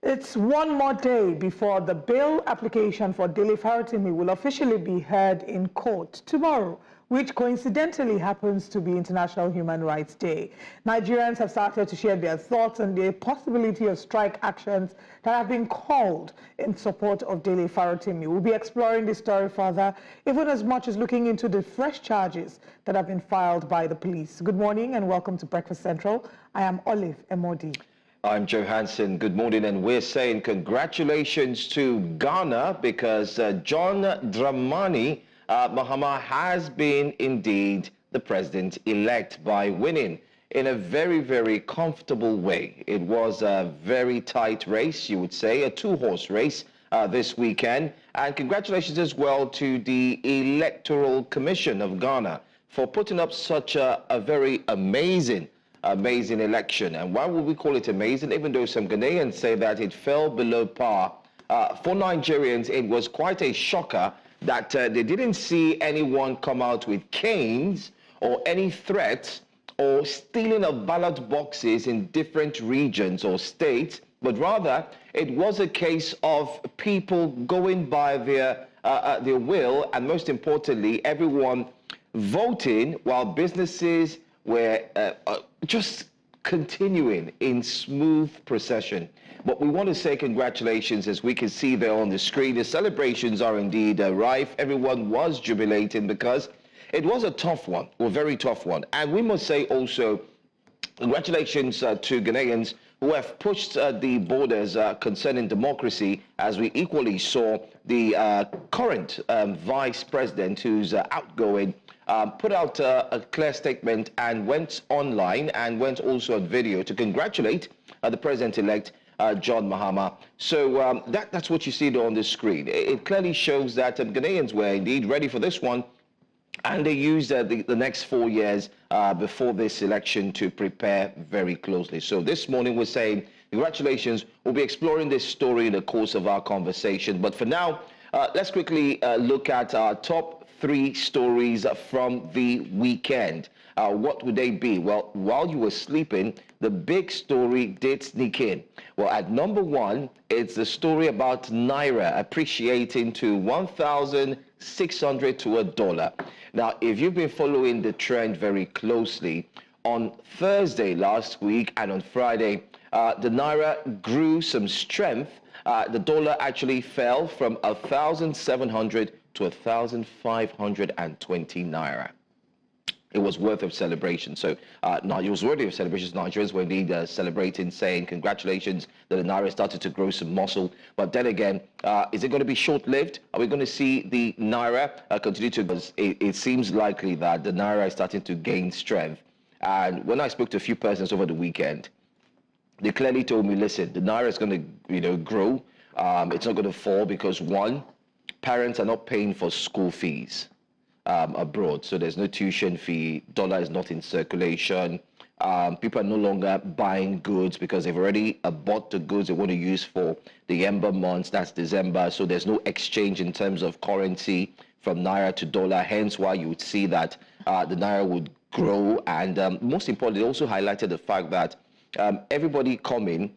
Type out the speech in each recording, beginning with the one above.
It's one more day before the bail application for Dele Farotimi will officially be heard in court tomorrow, which coincidentally happens to be International Human Rights Day. Nigerians have started to share their thoughts on the possibility of strike actions that have been called in support of Dele Farotimi. We'll be exploring this story further, even as much as looking into the fresh charges that have been filed by the police. Good morning and welcome to Breakfast Central. I am Olive Emodi. I'm Joe Hansen. Good morning, and we're saying congratulations to Ghana because John Dramani Mahama has been indeed the president-elect by winning in a very, very comfortable way. It was a very tight race, you would say, a two-horse race this weekend. And congratulations as well to the Electoral Commission of Ghana for putting up such a very amazing election. And why would we call it amazing? Even though some Ghanaians say that it fell below par, for Nigerians, it was quite a shocker that they didn't see anyone come out with canes or any threats or stealing of ballot boxes in different regions or states, but rather it was a case of people going by their will, and most importantly, everyone voting while businesses were just continuing in smooth procession. But we want to say congratulations, as we can see there on the screen. The celebrations are indeed rife. Everyone was jubilating because it was a tough one, a very tough one. And we must say also congratulations to Ghanaians who have pushed the borders concerning democracy, as we equally saw the current vice president, who's outgoing, put out a clear statement and went online and went also on video to congratulate the president-elect John Mahama. So that's what you see there on the screen. It clearly shows that Ghanaians were indeed ready for this one, and they used the next 4 years before this election to prepare very closely. So this morning we're saying congratulations. We'll be exploring this story in the course of our conversation. But for now, let's quickly look at our top 3 stories from the weekend. What would they be? Well, while you were sleeping, the big story did sneak in. Well, at number 1, it's the story about Naira appreciating to 1,600 to $1. Now, if you've been following the trend very closely, on Thursday last week and on Friday, the Naira grew some strength. The dollar actually fell from 1,700 to 1,520 Naira. It was worthy of celebration. So it was worthy of celebrations. Nigerians were indeed celebrating, saying congratulations that the Naira started to grow some muscle. But then again, is it going to be short-lived? Are we going to see the Naira continue to... It seems likely that the Naira is starting to gain strength. And when I spoke to a few persons over the weekend, they clearly told me, listen, the Naira is going to, grow. It's not going to fall because, one, parents are not paying for school fees abroad, so there's no tuition fee. Dollar is not in circulation. People are no longer buying goods because they've already bought the goods they want to use for the Ember months, that's December, so there's no exchange in terms of currency from Naira to dollar, hence why you would see that the Naira would grow. And most importantly, they also highlighted the fact that everybody coming,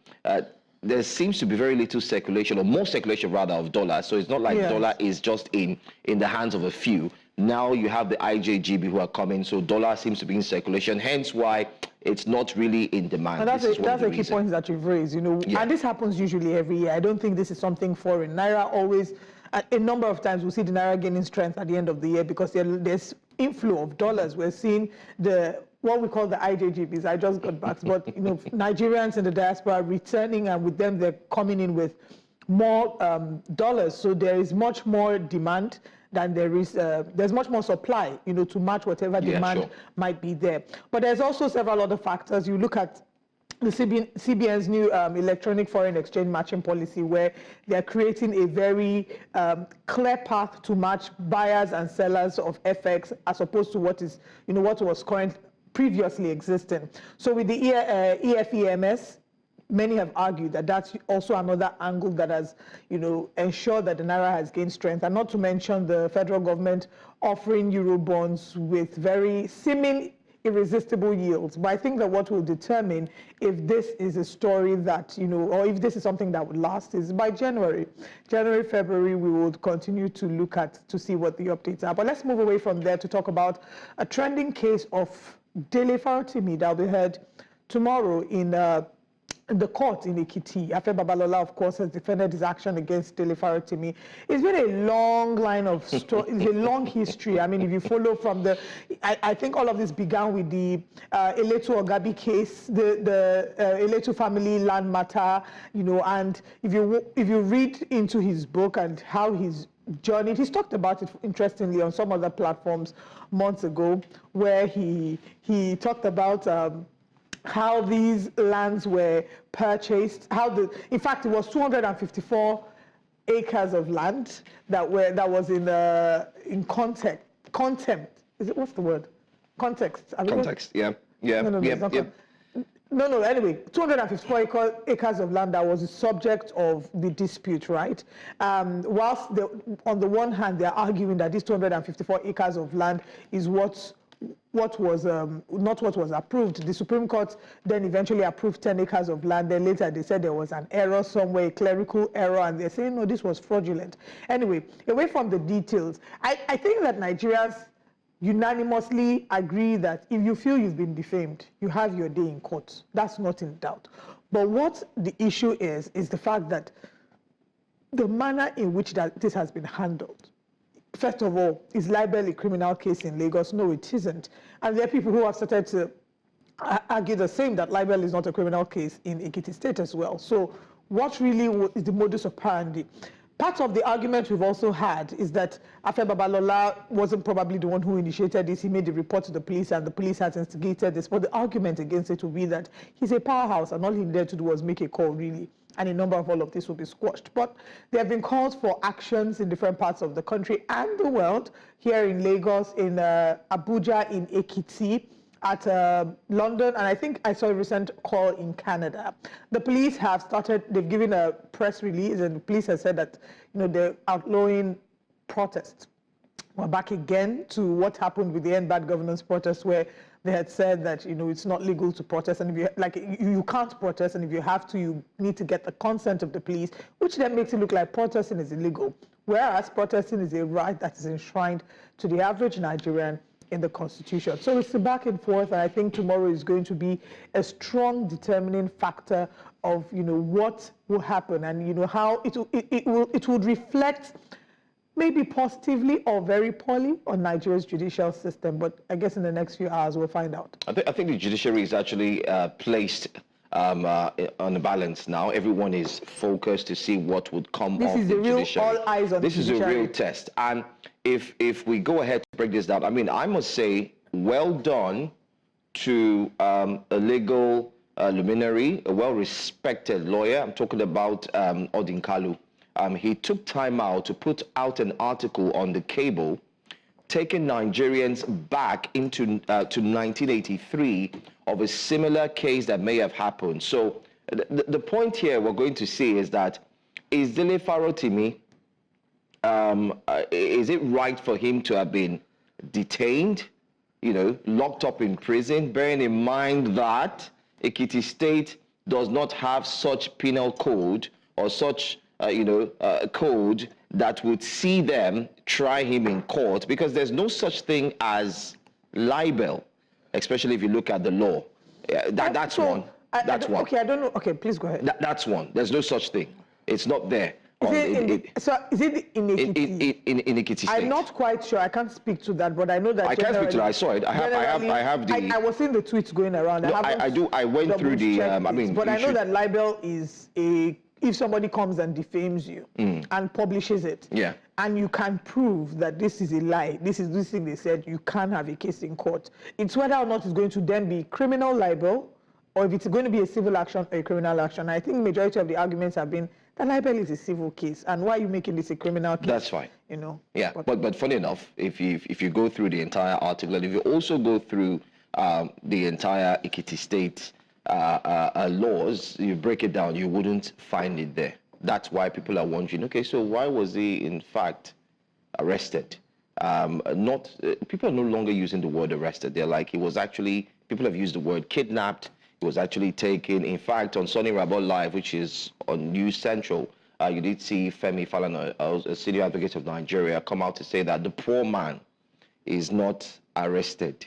there seems to be very little circulation, or more circulation rather, of dollar. So it's not like dollar is just in the hands of a few. Now you have the IJGB who are coming, so dollar seems to be in circulation, hence why it's not really in demand. And that's a key point that you've raised, and this happens usually every year. I don't think this is something foreign. Naira always, a number of times we'll see the Naira gaining strength at the end of the year because there's inflow of dollars. We're seeing what we call the IJGBs. I just got back, but Nigerians in the diaspora returning, and with them they're coming in with more dollars. So there is much more demand than there is. There's much more supply, to match whatever demand might be there. But there's also several other factors. You look at the CBN's new electronic foreign exchange matching policy, where they're creating a very clear path to match buyers and sellers of FX, as opposed to what was previously existing. So with the EFEMS, many have argued that that's also another angle that has, ensured that the Naira has gained strength, and not to mention the federal government offering Euro bonds with very seeming irresistible yields. But I think that what will determine if this is a story that, or if this is something that would last is by January, February, we will continue to look at to see what the updates are. But let's move away from there to talk about a trending case of Dele Farotimi that will be heard tomorrow in the court in Ekiti. Afe Babalola, of course, has defended his action against Dele Farotimi. It's been a long line of story. It's a long history. I mean, if you follow from I think all of this began with the Electoral Gabi case, the Electoral family land matter, and if you read into his book and how he's journeyed, he's talked about it interestingly on some other platforms months ago, where he talked about how these lands were purchased, in fact, it was 254 acres of land that was in contempt. What's the word? Context. Context, yeah. No, anyway, 254 acres of land that was the subject of the dispute, right? Whilst on the one hand, they're arguing that these 254 acres of land is not what was approved. The Supreme Court then eventually approved 10 acres of land. Then later they said there was an error somewhere, a clerical error, and they're saying, no, this was fraudulent. Anyway, away from the details, I think that Nigerians unanimously agree that if you feel you've been defamed, you have your day in court. That's not in doubt. But what the issue is the fact that the manner in which this has been handled. First of all, is libel a criminal case in Lagos? No, it isn't. And there are people who have started to argue the same, that libel is not a criminal case in Ekiti State as well. So what really is the modus operandi? Part of the argument we've also had is that Afe Babalola wasn't probably the one who initiated this. He made the report to the police and the police has instigated this. But the argument against it will be that he's a powerhouse and all he needed to do was make a call, really. And a number of all of this will be squashed. But there have been calls for actions in different parts of the country and the world, here in Lagos, in Abuja, in Ekiti, at London, and I think I saw a recent call in Canada. The police have they've given a press release, and the police has said that they're outlawing protests. We're back again to what happened with the End Bad Governance protests, where they had said that it's not legal to protest, and if you can't protest, and if you have to, you need to get the consent of the police, which then makes it look like protesting is illegal, whereas protesting is a right that is enshrined to the average Nigerian in the Constitution. So it's a back and forth, and I think tomorrow is going to be a strong determining factor of what will happen, and how it would reflect maybe positively or very poorly on Nigeria's judicial system. But I guess in the next few hours we'll find out. I think the judiciary is actually placed on a balance now. Everyone is focused to see what would come off the judiciary. All eyes on the judiciary. This is a real test. And if we go ahead to break this down, I mean, I must say, well done to a legal luminary, a well-respected lawyer. I'm talking about Odinkalu. He took time out to put out an article on the cable, taking Nigerians back into to 1983 of a similar case that may have happened. So the point here we're going to see is that, is Dele Farotimi, is it right for him to have been detained, locked up in prison, bearing in mind that Ekiti State does not have such penal code or such code that would see them try him in court, because there's no such thing as libel, especially if you look at the law. That's one. That's one. Okay, I don't know. Okay, please go ahead. That's one. There's no such thing. It's not there. Is it in Ekiti? In Ekiti State. I'm not quite sure. I can't speak to that, but I know that. I can't speak to that. I saw it. I have the. I was seeing the tweets going around. No, I went through the. But I know that libel is if somebody comes and defames you and publishes it, and you can prove that this is a lie, this is this thing they said, you can have a case in court. It's whether or not it's going to then be criminal libel, or if it's going to be a civil action or a criminal action. I think the majority of the arguments have been that libel is a civil case, and why are you making this a criminal case? That's fine. Yeah, but funny enough, if you go through the entire article, and if you also go through the entire Ekiti State laws, you break it down, you wouldn't find it there. That's why people are wondering, okay, so why was he in fact arrested? people are no longer using the word arrested. They're like, people have used the word kidnapped. He was actually taken. In fact, on Sonny Rabot Live, which is on News Central, you did see Femi Falana, a senior advocate of Nigeria, come out to say that the poor man is not arrested.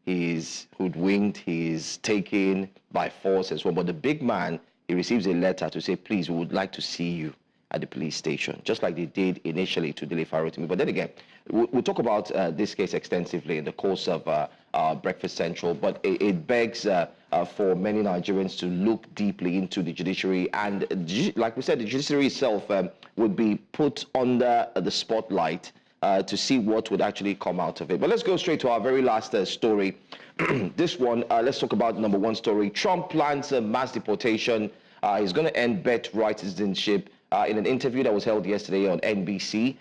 He is hoodwinked, he is taken by force as well. But the big man, he receives a letter to say, please, we would like to see you at the police station, just like they did initially to Dele Farotimi. But then again, we'll talk about this case extensively in the course of Breakfast Central, but it begs for many Nigerians to look deeply into the judiciary. And like we said, the judiciary itself would be put under the spotlight to see what would actually come out of it. But let's go straight to our very last story. This one, let's talk about number one story. Trump plans a mass deportation. He's going to end birthright citizenship. In an interview that was held yesterday on NBC,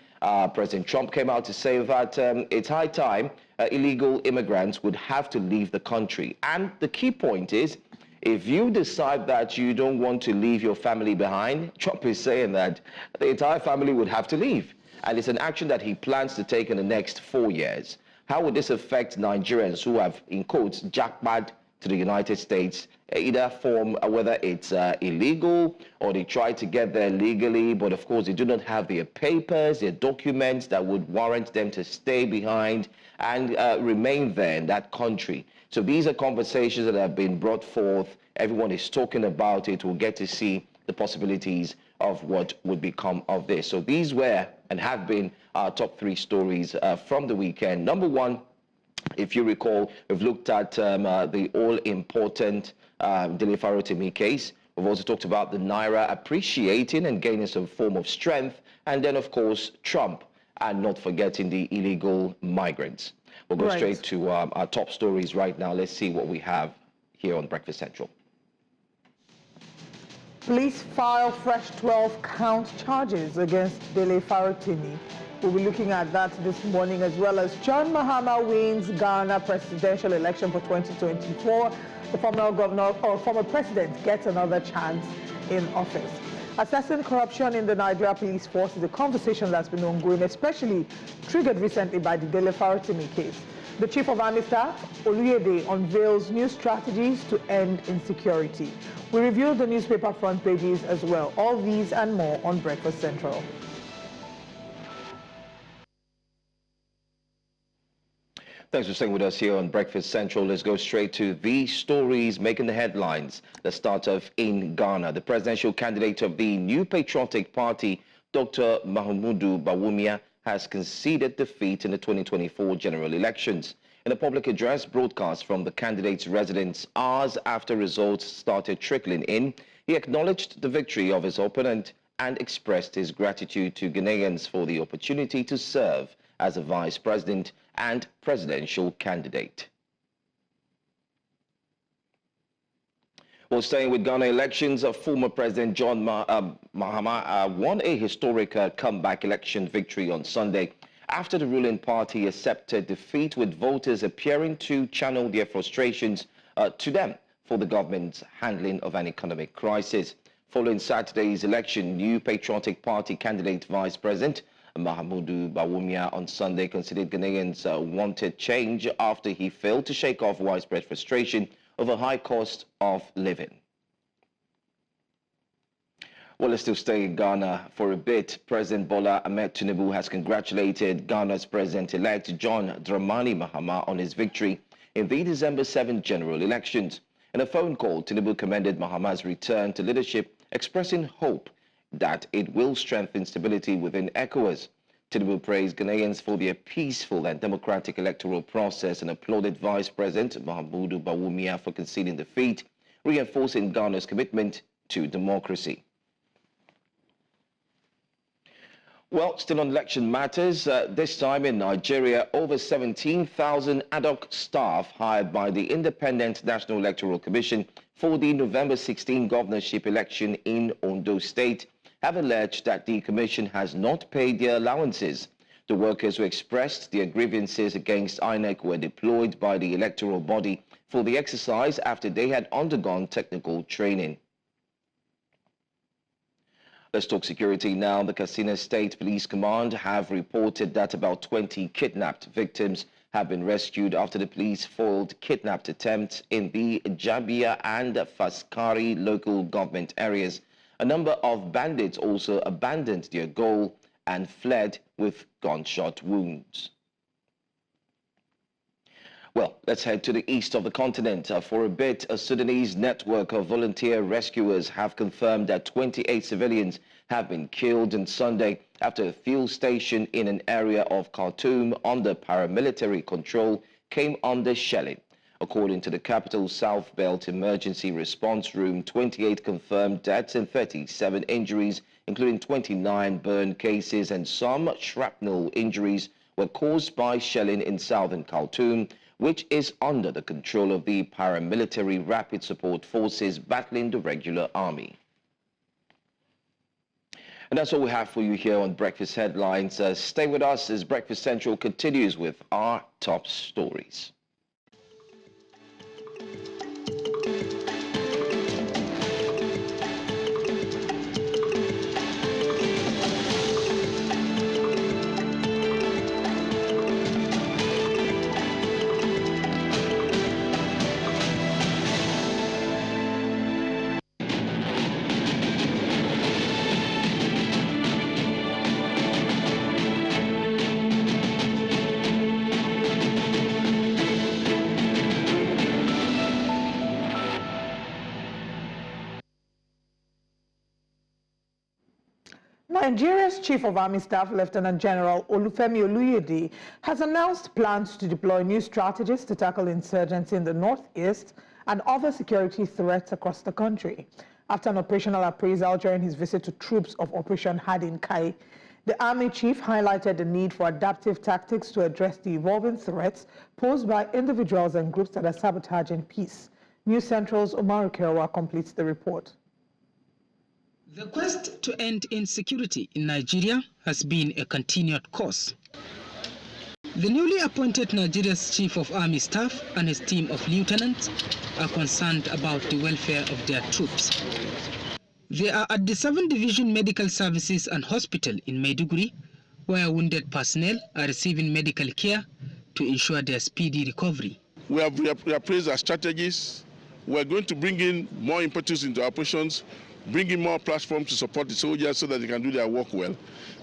President Trump came out to say that it's high time illegal immigrants would have to leave the country. And the key point is, if you decide that you don't want to leave your family behind, Trump is saying that the entire family would have to leave. And it's an action that he plans to take in the next 4 years. How would this affect Nigerians who have, in quotes, jackpot to the United States, either form, whether it's illegal or they try to get there legally, but of course they do not have their papers, their documents that would warrant them to stay behind and remain there in that country. So these are conversations that have been brought forth. Everyone is talking about it. We'll get to see the possibilities of what would become of this. So these were and have been our top three stories from the weekend. Number one, if you recall, we've looked at the all-important Dele Farotimi case. We've also talked about the Naira appreciating and gaining some form of strength. And then, of course, Trump, and not forgetting the illegal migrants. We'll go straight to our top stories right now. Let's see what we have here on Breakfast Central. Police file fresh 12-count charges against Dele Farotimi. We'll be looking at that this morning, as well as John Mahama wins Ghana presidential election for 2024. The former governor or former president gets another chance in office. Assessing corruption in the Nigeria police force is a conversation that's been ongoing, especially triggered recently by the Dele Farotimi case. The Chief of Army Staff, Oluyede, unveils new strategies to end insecurity. We review the newspaper front pages as well. All these and more on Breakfast Central. Thanks for staying with us here on Breakfast Central. Let's go straight to the stories making the headlines. Let's start off in Ghana. The presidential candidate of the new Patriotic Party, Dr. Mahamudu Bawumia, has conceded defeat in the 2024 general elections. In a public address broadcast from the candidate's residence hours after results started trickling in, he acknowledged the victory of his opponent and expressed his gratitude to Ghanaians for the opportunity to serve as a vice president and presidential candidate. Well, staying with Ghana elections, former President John Mahama won a historic comeback election victory on Sunday after the ruling party accepted defeat, with voters appearing to channel their frustrations to them for the government's handling of an economic crisis. Following Saturday's election, new Patriotic Party candidate Vice President Mahamudu Bawumia on Sunday considered Ghanaians wanted change after he failed to shake off widespread frustration over high cost of living. Well, let's still stay in Ghana for a bit. President Bola Tinubu has congratulated Ghana's President-elect John Dramani Mahama on his victory in the December 7th general elections. In a phone call, Tinubu commended Mahama's return to leadership, expressing hope that it will strengthen stability within ECOWAS. Tinubu praised Ghanaians for their peaceful and democratic electoral process and applauded Vice President Mahamudu Bawumia for conceding defeat, reinforcing Ghana's commitment to democracy. Well, still on election matters, this time in Nigeria, over 17,000 ad hoc staff hired by the Independent National Electoral Commission for the November 16 governorship election in Ondo State have alleged that the commission has not paid their allowances. The workers who expressed their grievances against INEC were deployed by the electoral body for the exercise after they had undergone technical training. Let's talk security now. The Katsina State Police Command have reported that about 20 kidnapped victims have been rescued after the police foiled kidnapped attempts in the Jabia and Faskari local government areas. A number of bandits also abandoned their goal and fled with gunshot wounds. Well, let's head to the east of the continent. For a bit, a Sudanese network of volunteer rescuers have confirmed that 28 civilians have been killed on Sunday after a fuel station in an area of Khartoum under paramilitary control came under shelling. According to the capital South Belt Emergency Response Room, 28 confirmed deaths and 37 injuries, including 29 burn cases, and some shrapnel injuries were caused by shelling in southern Khartoum, which is under the control of the paramilitary rapid support forces battling the regular army. And that's all we have for you here on Breakfast Headlines. Stay with us as Breakfast Central continues with our top stories. Nigeria's Chief of Army Staff, Lieutenant General Olufemi Oluyede, has announced plans to deploy new strategies to tackle insurgency in the northeast and other security threats across the country. After an operational appraisal during his visit to troops of Operation Hadin Kai, the Army Chief highlighted the need for adaptive tactics to address the evolving threats posed by individuals and groups that are sabotaging peace. News Central's Omar Kewa completes the report. The quest to end insecurity in Nigeria has been a continued course. The newly appointed Nigeria's Chief of Army Staff and his team of lieutenants are concerned about the welfare of their troops. They are at the 7th Division Medical Services and Hospital in Maiduguri, where wounded personnel are receiving medical care to ensure their speedy recovery. We have reappraised our strategies. We are going to bring in more impetus into operations, bring in more platforms to support the soldiers so that they can do their work well.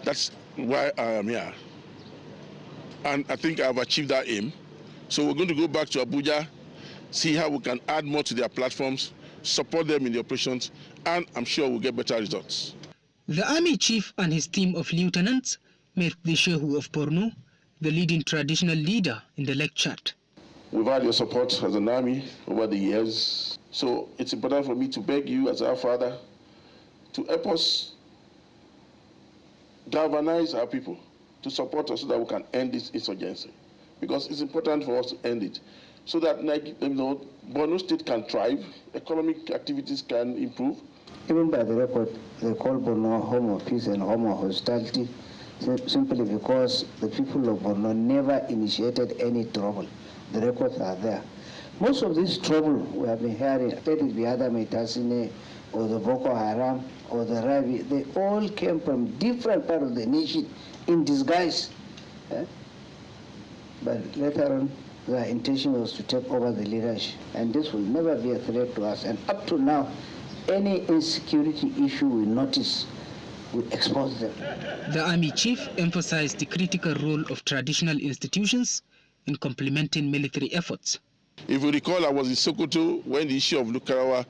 That's why I am here. And I think I've achieved that aim. So we're going to go back to Abuja, see how we can add more to their platforms, support them in the operations, and I'm sure we'll get better results. The Army Chief and his team of lieutenants met the Shehu of Borno, the leading traditional leader in the Lake Chad. We've had your support as an army over the years. So it's important for me to beg you as our father to help us galvanize our people to support us so that we can end this insurgency. Because it's important for us to end it so that Borno State can thrive, economic activities can improve. Even by the record, they call Borno home of peace and home of hostility simply because the people of Borno never initiated any trouble. The records are there. Most of this trouble we have been hearing, whether it be Adam Itasine or the Boko Haram or the Ravi, they all came from different parts of the nation in disguise. But later on, their intention was to take over the leadership, and this will never be a threat to us. And up to now, any insecurity issue we notice, we expose them. The Army Chief emphasized the critical role of traditional institutions in complementing military efforts. If you recall, I was in Sokoto when the issue of Lukarawa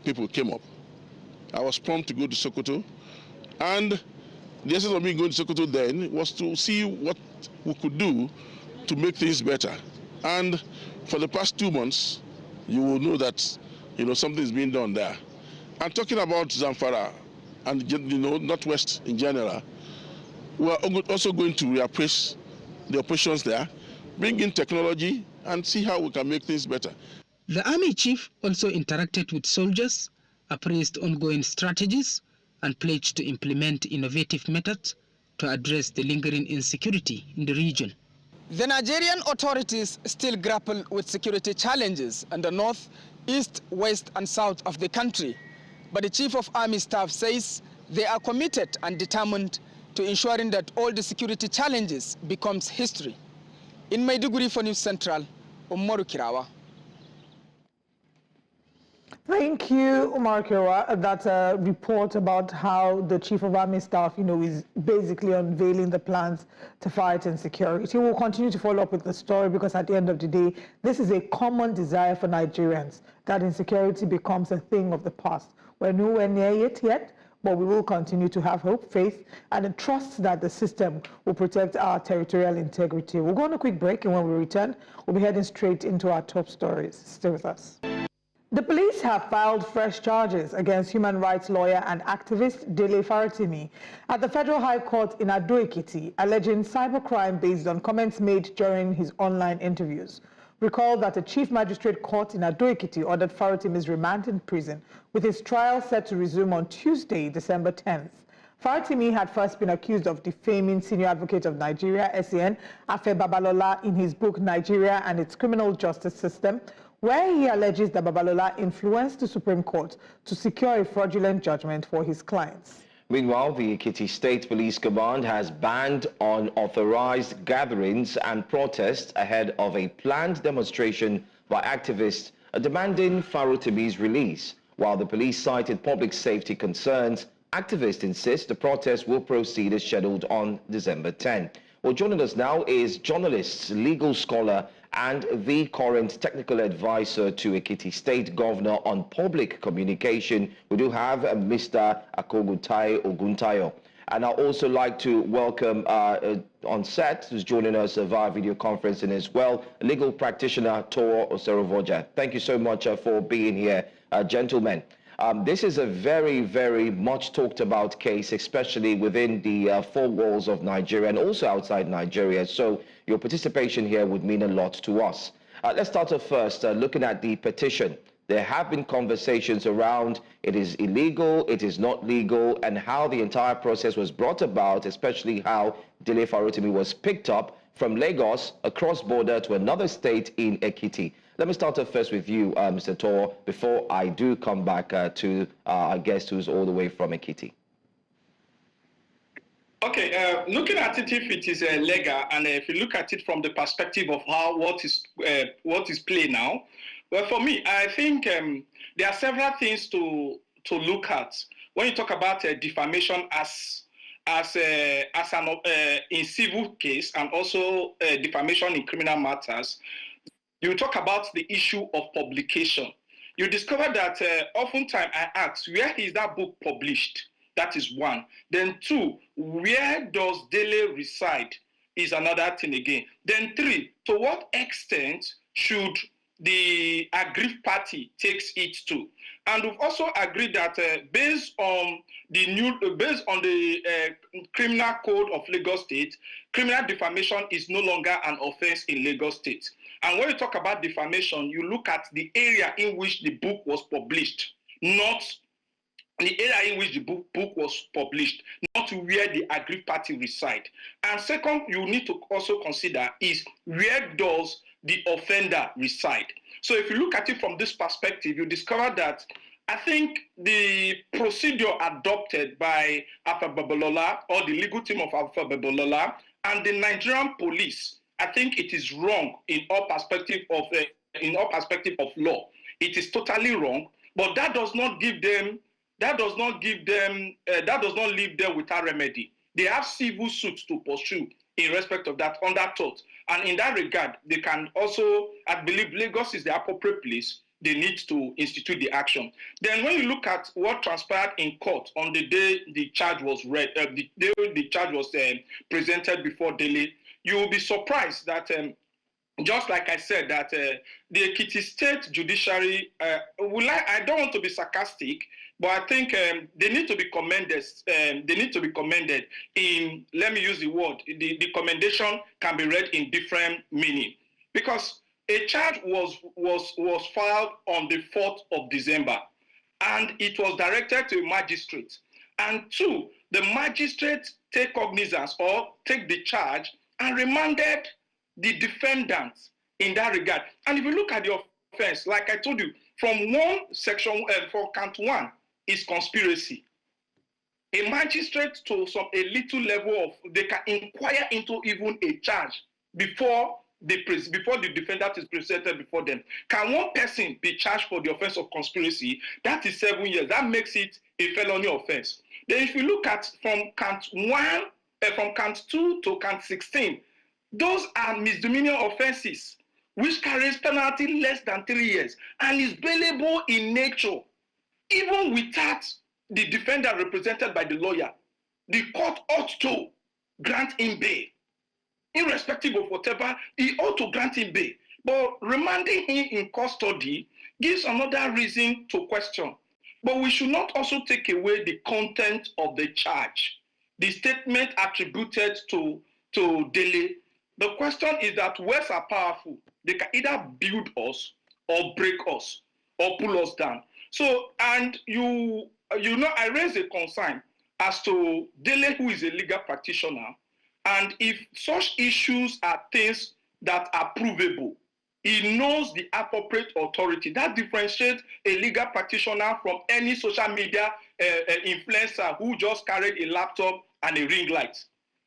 people came up. I was prompt to go to Sokoto, and the essence of me going to Sokoto then was to see what we could do to make things better. And for the past 2 months, you will know that something is being done there. And talking about Zamfara and Northwest in general, we are also going to reappraise the operations there, bring in technology, and see how we can make things better. The Army Chief also interacted with soldiers, appraised ongoing strategies, and pledged to implement innovative methods to address the lingering insecurity in the region. The Nigerian authorities still grapple with security challenges in the north, east, west, and south of the country. But the Chief of Army Staff says They are committed and determined to ensuring that all the security challenges becomes history. In Maiduguri for News Central, Umaru Kirawa. Thank you, Umar Kirawa. That's a report about how the Chief of Army Staff, is basically unveiling the plans to fight insecurity. We'll continue to follow up with the story because at the end of the day, this is a common desire for Nigerians, that insecurity becomes a thing of the past. We're nowhere near it yet, but we will continue to have hope, faith, and a trust that the system will protect our territorial integrity. We'll go on a quick break, and when we return, we'll be heading straight into our top stories. Stay with us. The police have filed fresh charges against human rights lawyer and activist Dele Farotimi at the Federal High Court in Ado-Ekiti, alleging cybercrime based on comments made during his online interviews. Recall that the Chief Magistrate Court in Ado-Ekiti ordered Farotimi's remand in prison, with his trial set to resume on Tuesday, December 10th. Farotimi had first been accused of defaming Senior Advocate of Nigeria, SAN, Afe Babalola, in his book Nigeria and Its Criminal Justice System, where he alleges that Babalola influenced the Supreme Court to secure a fraudulent judgment for his clients. Meanwhile, the Ekiti State Police Command has banned unauthorized gatherings and protests ahead of a planned demonstration by activists demanding Farotimi's release. While the police cited public safety concerns, activists insist the protest will proceed as scheduled on December 10. Well, joining us now is journalist, legal scholar, and the current technical advisor to Ekiti State Governor on Public Communication. We do have Mr. Akogutai Oguntayo. And I'd also like to welcome on set, who's joining us via video conferencing as well, legal practitioner Tor Oserovoja. Thank you so much for being here, gentlemen. This is a very, very much talked about case, especially within the four walls of Nigeria and also outside Nigeria. So your participation here would mean a lot to us. Let's start off first looking at the petition. There have been conversations around it is illegal, it is not legal, and how the entire process was brought about, especially how Dele Farotimi was picked up from Lagos across border to another state in Ekiti. Let me start off first with you, Mr. Tor, before I do come back to our guest who's all the way from Ekiti. Okay, looking at it, if it is legal, and if you look at it from the perspective of what is play now, well, for me, I think there are several things to look at when you talk about defamation as an in civil case and also defamation in criminal matters. You talk about the issue of publication. You discover that oftentimes I ask, where is that book published? That is one. Then two, where does Dele reside is another thing again. Then three, to what extent should the aggrieved party takes it to? And we've also agreed that based on the criminal code of Lagos State, criminal defamation is no longer an offense in Lagos State. And when you talk about defamation, you look at the area in which the book was published, not the area in which the book was published, not where the aggrieved party reside. And second, you need to also consider is where does the offender reside. So if you look at it from this perspective, you discover that I think the procedure adopted by Afe Babalola or the legal team of Afe Babalola and the Nigerian police, I think it is wrong in all perspective of law. It is totally wrong, but that does not leave them without remedy. They have civil suits to pursue in respect of that under tort. And in that regard, they can also, I believe Lagos is the appropriate place. They need to institute the action. Then when you look at what transpired in court on the day the charge was read, the charge was presented before Dele, you will be surprised that just like I said, that the Ekiti State judiciary, I don't want to be sarcastic, but I think they need to be commended. They need to be commended in, let me use the word, the commendation can be read in different meaning. Because a charge was filed on the 4th of December, and it was directed to a magistrate. And two, the magistrate take cognizance or take the charge and remanded the defendant in that regard. And if you look at the offense, like I told you, from one section, for count one is conspiracy. a magistrate to a little level of, they can inquire into even a charge before the defendant is presented before them. Can one person be charged for the offense of conspiracy? That is 7 years. That makes it a felony offense. Then if you look at from count 2 to count 16, those are misdemeanor offenses which carries penalty less than 3 years and is bailable in nature. Even without the defendant represented by the lawyer, the court ought to grant him bail. Irrespective of whatever, he ought to grant him bail. But remanding him in custody gives another reason to question. But we should not also take away the content of the charge. The statement attributed to Dele. The question is that words are powerful. They can either build us or break us or pull us down. So, and you know, I raised a concern as to Dele, who is a legal practitioner, and if such issues are things that are provable, he knows the appropriate authority. That differentiates a legal practitioner from any social media influencer who just carried a laptop and a ring light.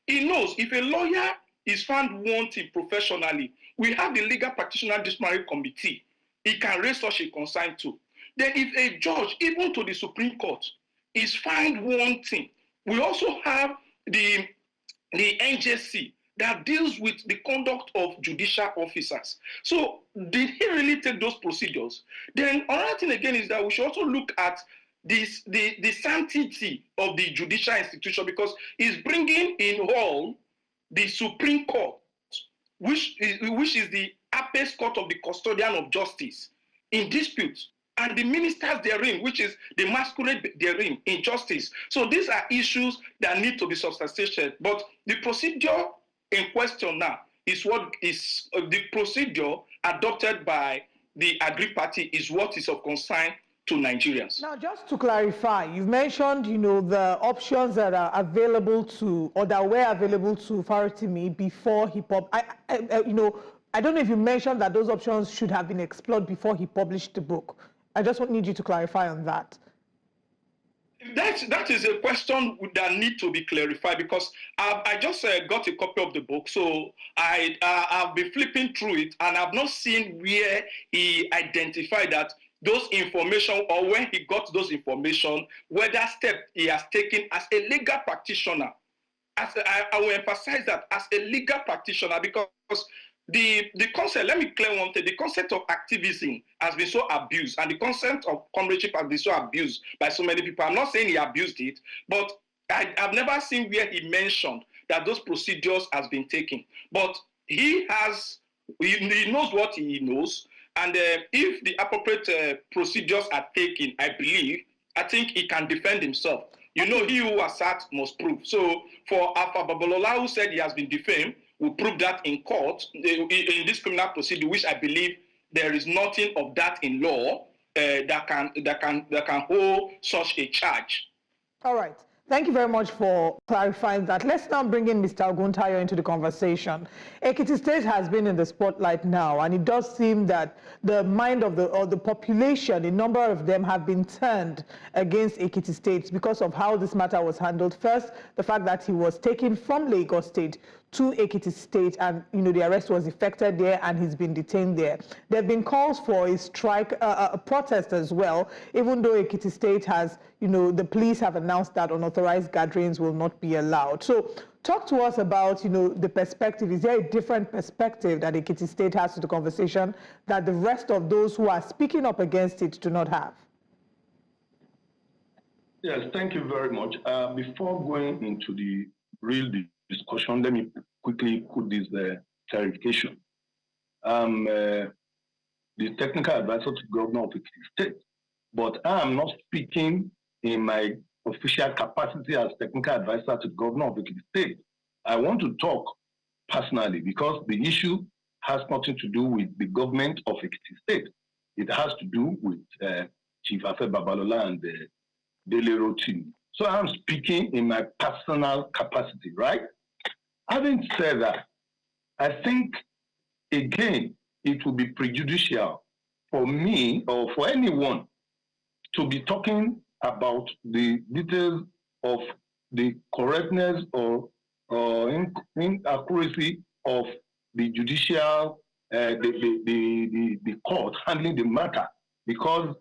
He knows if a lawyer is found wanting professionally, we have the Legal Practitioner Disciplinary Committee. He can raise such a concern too. Then if a judge, even to the Supreme Court, is found wanting, we also have the NJC that deals with the conduct of judicial officers. So did he really take those procedures? Then another thing again is that we should also look at this, the sanctity of the judicial institution, because he's bringing in all the Supreme Court, which is the apex court of the custodian of justice in disputes, and the ministers therein, which is the masquerade therein in justice. So these are issues that need to be substantiated. But the procedure in question now is what is the procedure adopted by the aggrieved party is what is of concern to Nigerians. Now, just to clarify, you've mentioned, the options that are available to, or that were available to Farotimi before he I don't know if you mentioned that those options should have been explored before he published the book. I just need you to clarify on that. That is a question that needs to be clarified, because I just got a copy of the book, so I've been flipping through it, and I've not seen where he identified that those information, or when he got those information, whether step he has taken as a legal practitioner. I will emphasize that as a legal practitioner, because the concept, let me clear one thing, the concept of activism has been so abused, and the concept of comradeship has been so abused by so many people. I'm not saying he abused it, but I've never seen where he mentioned that those procedures has been taken. But he knows what he knows, and if the appropriate procedures are taken, I think he can defend himself. He who asserts must prove. So for Alpha Babalola, who said he has been defamed, will prove that in court, in this criminal procedure, which I believe there is nothing of that in law that can hold such a charge. All right. Thank you very much for clarifying that. Let's now bring in Mr. Oguntayo into the conversation. Ekiti State has been in the spotlight now, and it does seem that the mind of the population, a number of them have been turned against Ekiti State because of how this matter was handled. First, the fact that he was taken from Lagos State to Ekiti State, and the arrest was effected there, and he's been detained there. There have been calls for a strike, a protest as well, even though Ekiti State has, the police have announced that unauthorized gatherings will not be allowed. So talk to us about, the perspective. Is there a different perspective that Ekiti State has to the conversation that the rest of those who are speaking up against it do not have? Yes, thank you very much. Before going into the real discussion, let me quickly put this clarification. The technical advisor to Governor of Ekiti State, but I am not speaking in my official capacity as technical advisor to the Governor of Ekiti State. I want to talk personally because the issue has nothing to do with the government of Ekiti State. It has to do with Chief Afe Babalola and Dele Farotimi. So I'm speaking in my personal capacity, right? Having said that, I think, again, it will be prejudicial for me or for anyone to be talking about the details of the correctness or inaccuracy of the judicial, the court handling the matter, because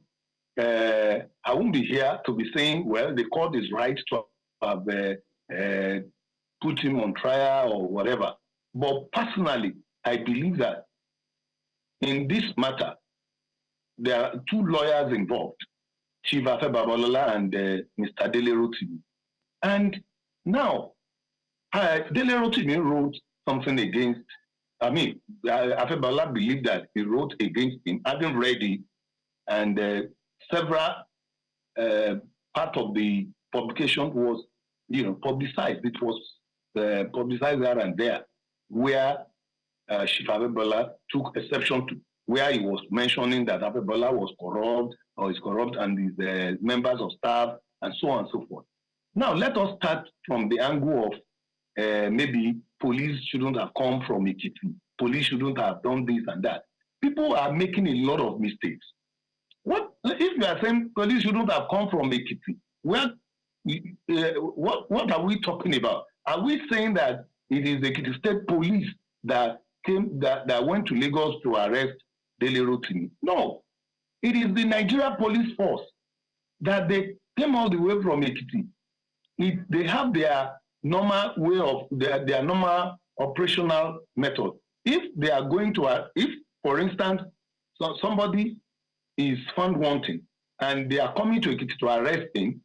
I won't be here to be saying, well, the court is right to have put him on trial or whatever. But personally, I believe that in this matter, there are two lawyers involved, Chief Afe Babalola and Mr. Dele Farotimi. And now, Dele Farotimi wrote something against, Afe Babalola believed that he wrote against him, having read it, and several part of the publication was, publicized. It was publicized there and there, where Chief Afe Babalola took exception to, where he was mentioning that Afe Babalola was corrupt or is corrupt and his members of staff and so on and so forth. Now, let us start from the angle of maybe police shouldn't have come from Ekiti. Police shouldn't have done this and that. People are making a lot of mistakes. What if you are saying police shouldn't have come from Ekiti? What are we talking about? Are we saying that it is the Ekiti State Police that went to Lagos to arrest Dele Farotimi? No, it is the Nigeria Police Force that they came all the way from Ekiti. They have their normal way of their normal operational method. If they are going to, if for instance, somebody is found wanting and they are coming to Ekiti to arrest him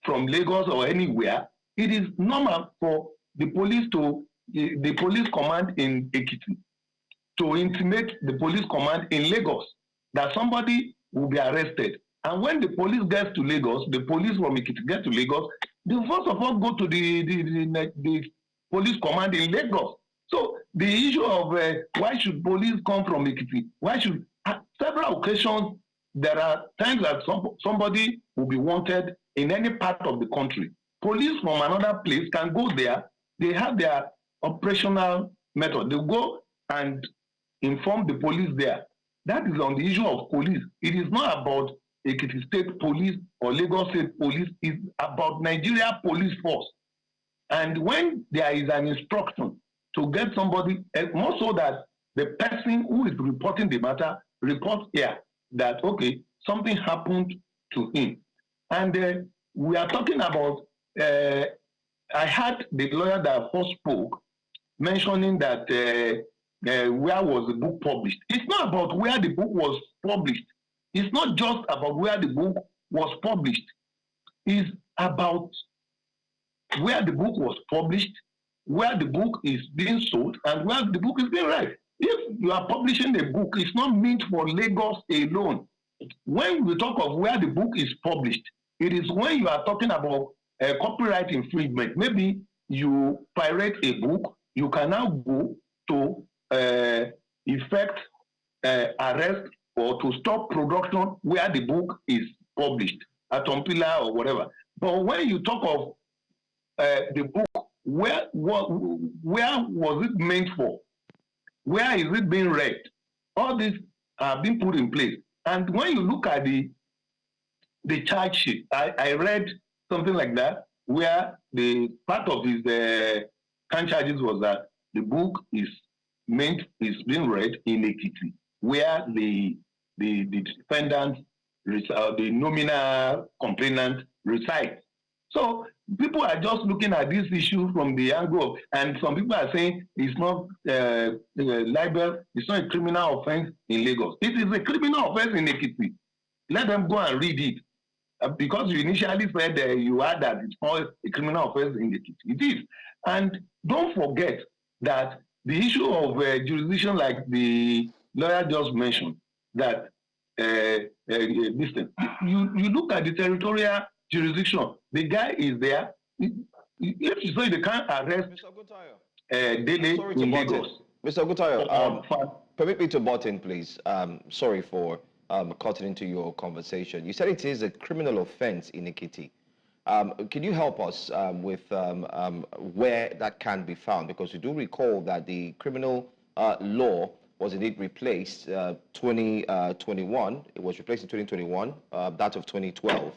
from Lagos or anywhere, it is normal for the police command in Ekiti to intimate the police command in Lagos that somebody will be arrested. And when the police gets to Lagos, the police from Ekiti get to Lagos, they first of all go to the police command in Lagos. So the issue of why should police come from Ekiti? Why should, at several occasions, there are times that somebody will be wanted in any part of the country. Police from another place can go there. They have their operational method. They go and inform the police there. That is on the issue of police. It is not about Ekiti State Police or Lagos State Police. It's about Nigeria Police Force. And when there is an instruction to get somebody, more so that the person who is reporting the matter reports here that, okay, something happened to him. And we are talking about, I had the lawyer that first spoke mentioning that where was the book published. It's not about where the book was published. It's not just about where the book was published. It's about where the book was published, where the book is being sold, and where the book is being read. If you are publishing a book, it's not meant for Lagos alone. When we talk of where the book is published, it is when you are talking about copyright infringement. Maybe you pirate a book, you can now go to effect arrest or to stop production where the book is published, at Tompila or whatever. But when you talk of the book, where was it meant for? Where is it being read? All these are being put in place. And when you look at the charge sheet, I read something like that, where the part of his can charges was that the book is being read in Ekiti, where the defendant, the nominal complainant resides. So people are just looking at this issue from the angle of, and some people are saying it's not libel, it's not a criminal offense in Lagos. It is a criminal offense in Ekiti. Let them go and read it. Because you initially said you had that it's not a criminal offense in Ekiti. It is. And don't forget that the issue of jurisdiction, like the lawyer just mentioned, that listen, you look at the territorial jurisdiction, the guy is there. If you say they can't arrest Dele in Lagos. Mr. Ogutayo, permit me to butt in, please. Sorry for cutting into your conversation. You said it is a criminal offense in Ekiti. Can you help us with where that can be found? Because we do recall that the criminal law was indeed replaced 2021. It was replaced in 2021, that of 2012.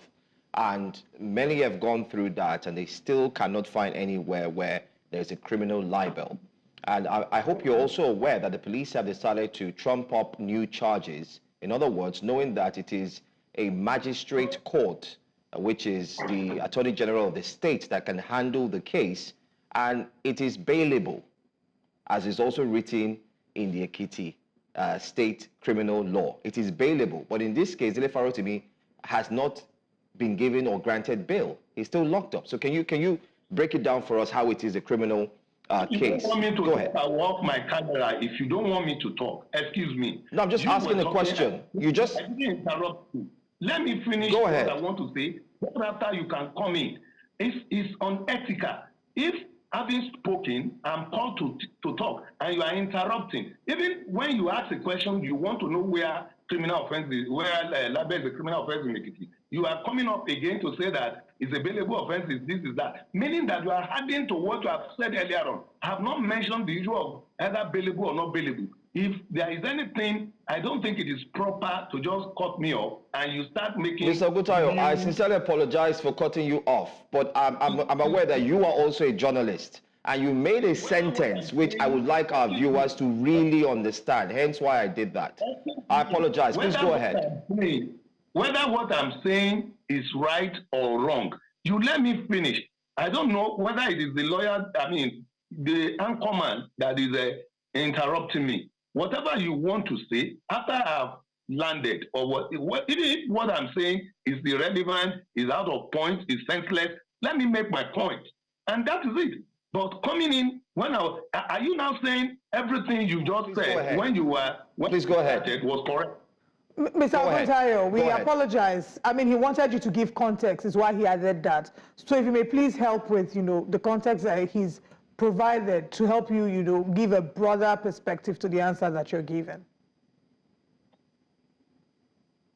And many have gone through that, and they still cannot find anywhere where there's a criminal libel. And I hope you're also aware that the police have decided to trump up new charges. In other words, knowing that it is a magistrate court, which is the Attorney General of the state, that can handle the case, and it is bailable, as is also written in the Ekiti State criminal law. It is bailable, but in this case, Dele Farotimi has not been given or granted bail. He's still locked up. So can you break it down for us how it is a criminal case? You don't want me to Go ahead. walk my camera if you don't want me to talk. Excuse me. No, I'm just asking a question. You just... I didn't interrupt you. Let me finish Go ahead. what I want to say. After you can come in. It's unethical. If having spoken, I'm called to talk, and you are interrupting. Even when you ask a question, you want to know where criminal offense is, where libel is a criminal offense in Ekiti. You are coming up again to say that it's a bailable offense, this is that. Meaning that you are adding to what you have said earlier on. I have not mentioned the issue of either bailable or not bailable. If there is anything, I don't think it is proper to just cut me off and you start making... Mr. Gutayo, I sincerely apologize for cutting you off, but I'm aware that you are also a journalist, and you made a sentence which I would like our viewers to really understand, hence why I did that. I apologize. Please go ahead. Whether what I'm saying is right or wrong, you let me finish. I don't know whether it is the lawyer, the anchorman that is interrupting me. Whatever you want to say, after I've landed, or even if what I'm saying is irrelevant, is out of point, is senseless, let me make my point. And that is it. But coming in, are you now saying everything you just said when you were... Please go ahead. ...was correct? Mr. Gutayo, we apologize. I mean, he wanted you to give context, is why he added that. So if you may please help with, the context that he's provided to help you, give a broader perspective to the answer that you're giving.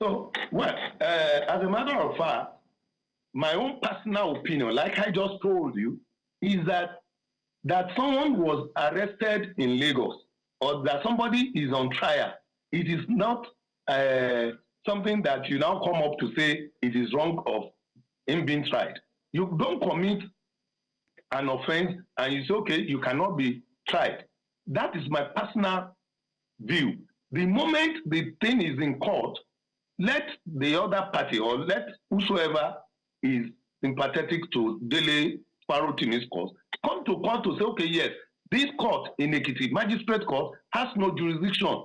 So, well, as a matter of fact, my own personal opinion, like I just told you, is that someone was arrested in Lagos or that somebody is on trial. It is not something that you now come up to say it is wrong of him being tried. You don't commit an offense and you say, okay, you cannot be tried. That is my personal view. The moment the thing is in court, let the other party or let whosoever is sympathetic to Dele Farotimi's cause come to court to say, okay, yes, this court in Ekiti, magistrate court, has no jurisdiction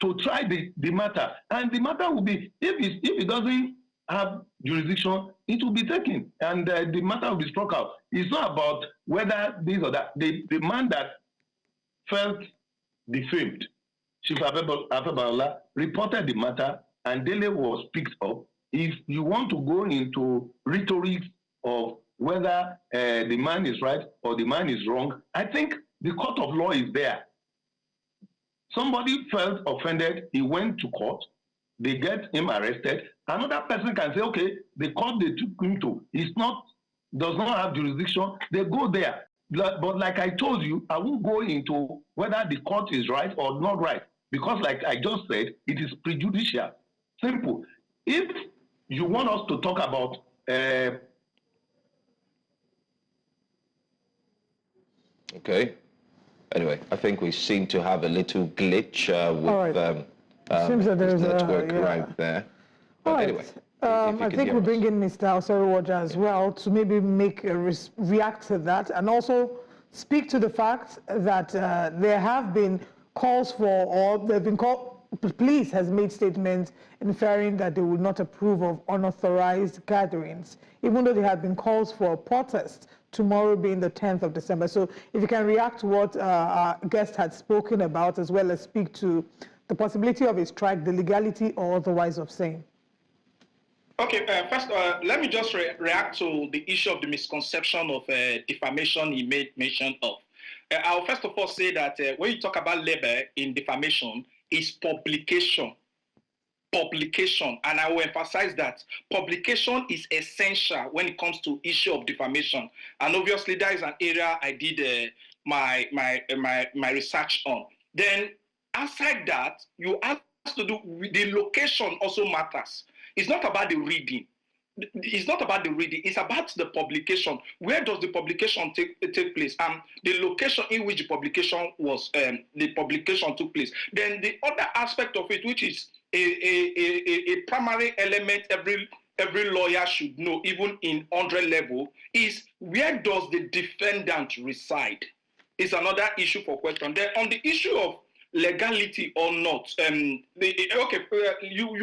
to try the matter. And the matter will be, if it doesn't have jurisdiction, it will be taken and the matter will be struck out. It's not about whether this or that. The man that felt defamed, Chief Afebalola, reported the matter and Dele was picked up. If you want to go into rhetoric of whether the man is right or the man is wrong, I think the court of law is there. Somebody felt offended, he went to court, they get him arrested. Another person can say, okay, the court they took him to does not have jurisdiction, they go there. But like I told you, I won't go into whether the court is right or not right, because like I just said, it is prejudicial. Simple. If you want us to talk about okay. Anyway, I think we seem to have a little glitch with seems that there's network right there. But anyway, I think we'll bring in Mr. Osoro-Waja as well to maybe react to that and also speak to the fact that there have been calls for, or there have been the police has made statements inferring that they would not approve of unauthorized gatherings, even though there have been calls for a protest, tomorrow being the 10th of December. So if you can react to what our guest had spoken about, as well as speak to the possibility of a strike, the legality or otherwise of same. Okay, first, let me just react to the issue of the misconception of defamation he made mention of. I'll first of all say that when you talk about labor in defamation, it's publication. Publication, and I will emphasize that publication is essential when it comes to issue of defamation. And obviously, that is an area I did my research on. Then, outside that, you have to do with the location also matters. It's not about the reading. it's not about the reading, it's about the publication. Where does the publication take place? The location in which the publication took place. Then the other aspect of it, which is a primary element every lawyer should know, even in 100 level, is where does the defendant reside? It's another issue for question. Then on the issue of legality or not, you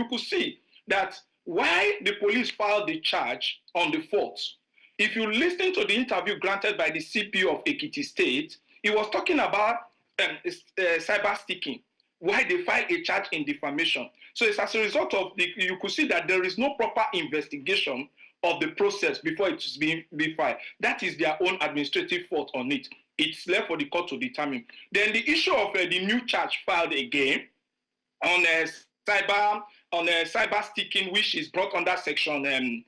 could see that why the police filed the charge on the 4th. If you listen to the interview granted by the CPO of Ekiti State, he was talking about cyber sticking, why they filed a charge in defamation. So it's as a result of you could see that there is no proper investigation of the process before it is being filed. That is their own administrative fault on it. It's left for the court to determine. Then the issue of the new charge filed again on cyber sticking, which is brought under section the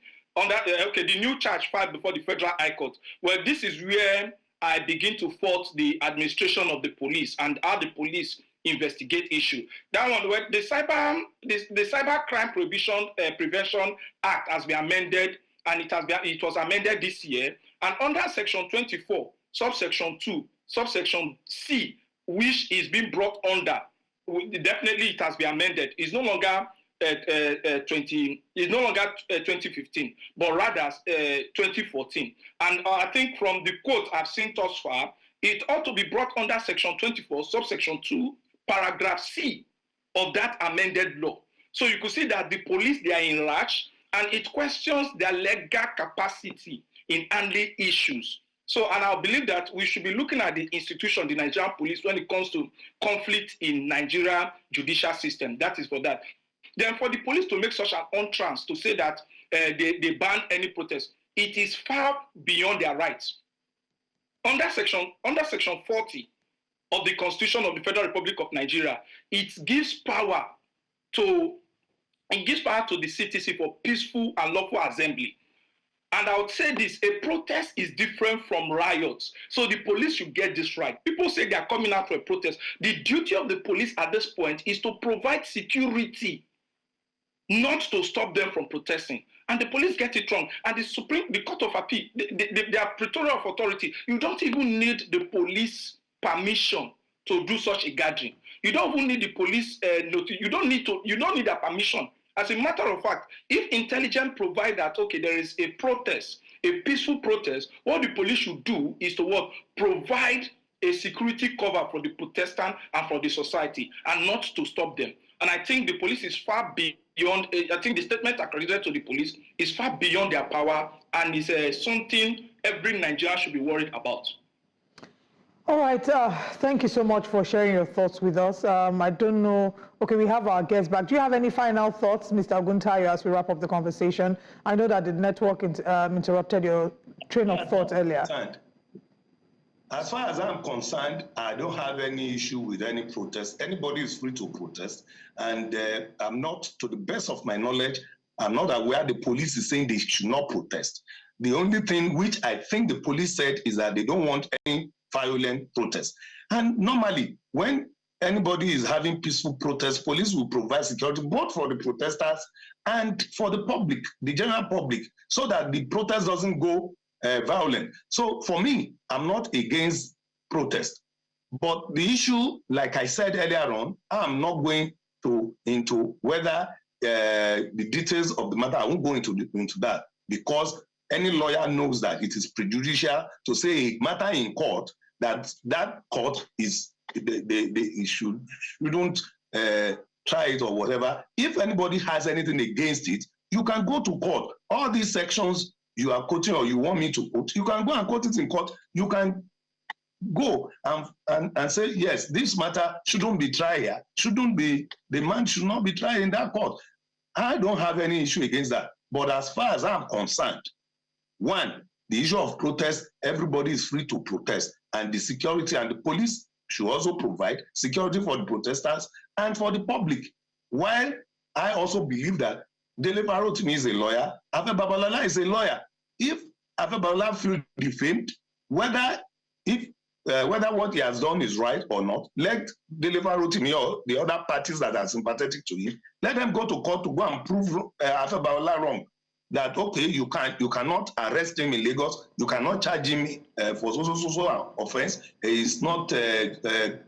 new charge filed before the Federal High Court. Well, this is where I begin to fault the administration of the police and how the police investigate issue. That one, where the Cyber Crime Prevention Act has been amended, and it was amended this year, and under section 24, subsection 2, subsection C, which is being brought under, definitely it has been amended. It's no longer 2015, but rather 2014. And I think from the quote I've seen thus far, it ought to be brought under section 24, subsection 2, paragraph C of that amended law. So you could see that the police, they are enlarged, and it questions their legal capacity in handling issues. So, and I believe that we should be looking at the institution, the Nigerian police, when it comes to conflict in Nigeria judicial system. That is for that. Then for the police to make such an entrance to say that they ban any protest, it is far beyond their rights. Under section 40 of the Constitution of the Federal Republic of Nigeria, it gives power to the CTC for peaceful and lawful assembly. And I would say this, a protest is different from riots. So the police should get this right. People say they are coming out for a protest. The duty of the police at this point is to provide security, not to stop them from protesting. And the police get it wrong. And the Court of Appeal, their Pretorial authority, you don't even need the police permission to do such a gathering. You don't even need the police notice. You don't need their permission. As a matter of fact, if intelligence provide that, okay, there is a protest, a peaceful protest, what the police should do is to provide a security cover for the protestant and for the society, and not to stop them. And I think the police is far beyond, I think the statement accredited to the police is far beyond their power, and is something every Nigerian should be worried about. All right, thank you so much for sharing your thoughts with us. I don't know, okay, we have our guests back. Do you have any final thoughts, Mr. Oguntayo, as we wrap up the conversation? I know that the network interrupted your train of thought earlier. As far as I'm concerned, I don't have any issue with any protest. Anybody is free to protest. And I'm not, to the best of my knowledge, I'm not aware the police is saying they should not protest. The only thing which I think the police said is that they don't want any violent protest. And normally, when anybody is having peaceful protest, police will provide security both for the protesters and for the public, the general public, so that the protest doesn't go violent. So for me, I'm not against protest. But the issue, like I said earlier on, I'm not going into whether the details of the matter. I won't go into that, because any lawyer knows that it is prejudicial to say a matter in court that court is they shouldn't try it or whatever. If anybody has anything against it, you can go to court. All these sections you are quoting or you want me to quote, you can go and quote it in court. You can go and say, yes, this matter shouldn't be tried here. The man should not be tried in that court. I don't have any issue against that. But as far as I'm concerned, one, the issue of protest, everybody is free to protest, and the security and the police should also provide security for the protesters and for the public. While I also believe that Dele Farotimi is a lawyer, Afe Babalola is a lawyer. If Afe Babalola feels defamed, whether what he has done is right or not, let Dele Farotimi or the other parties that are sympathetic to him, let them go to court to go and prove Afe Babalola wrong. that, okay, you cannot arrest him in Lagos, you cannot charge him for so offense. It's not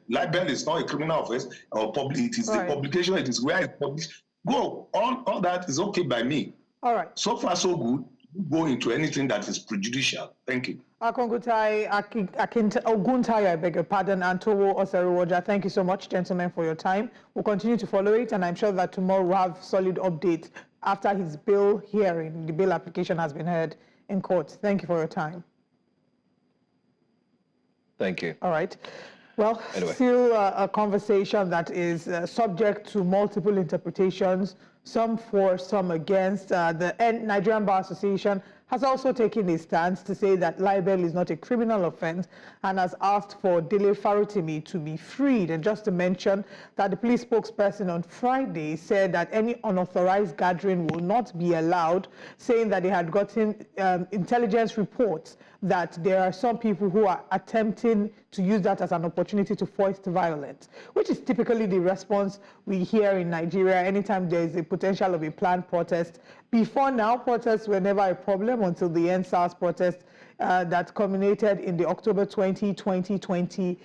libel, it's not a criminal offense, or it is the publication, it is where it's published. Go, all that is okay by me. All right. So far, so good. Go into anything that is prejudicial. Thank you. Oguntayo, I beg your pardon, and Towo Oseruwoja, thank you so much, gentlemen, for your time. We'll continue to follow it, and I'm sure that tomorrow we'll have solid updates after his bail hearing. The bail application has been heard in court. Thank you for your time. Thank you. All right. Well, anyway, still a conversation that is subject to multiple interpretations, some for, some against. The Nigerian Bar Association has also taken a stance to say that libel is not a criminal offense and has asked for Dele Farotimi to be freed. And just to mention that the police spokesperson on Friday said that any unauthorized gathering will not be allowed, saying that they had gotten intelligence reports that there are some people who are attempting to use that as an opportunity to foist violence, which is typically the response we hear in Nigeria anytime there is a potential of a planned protest. Before now, protests were never a problem until the NSAS protest that culminated in the October 2020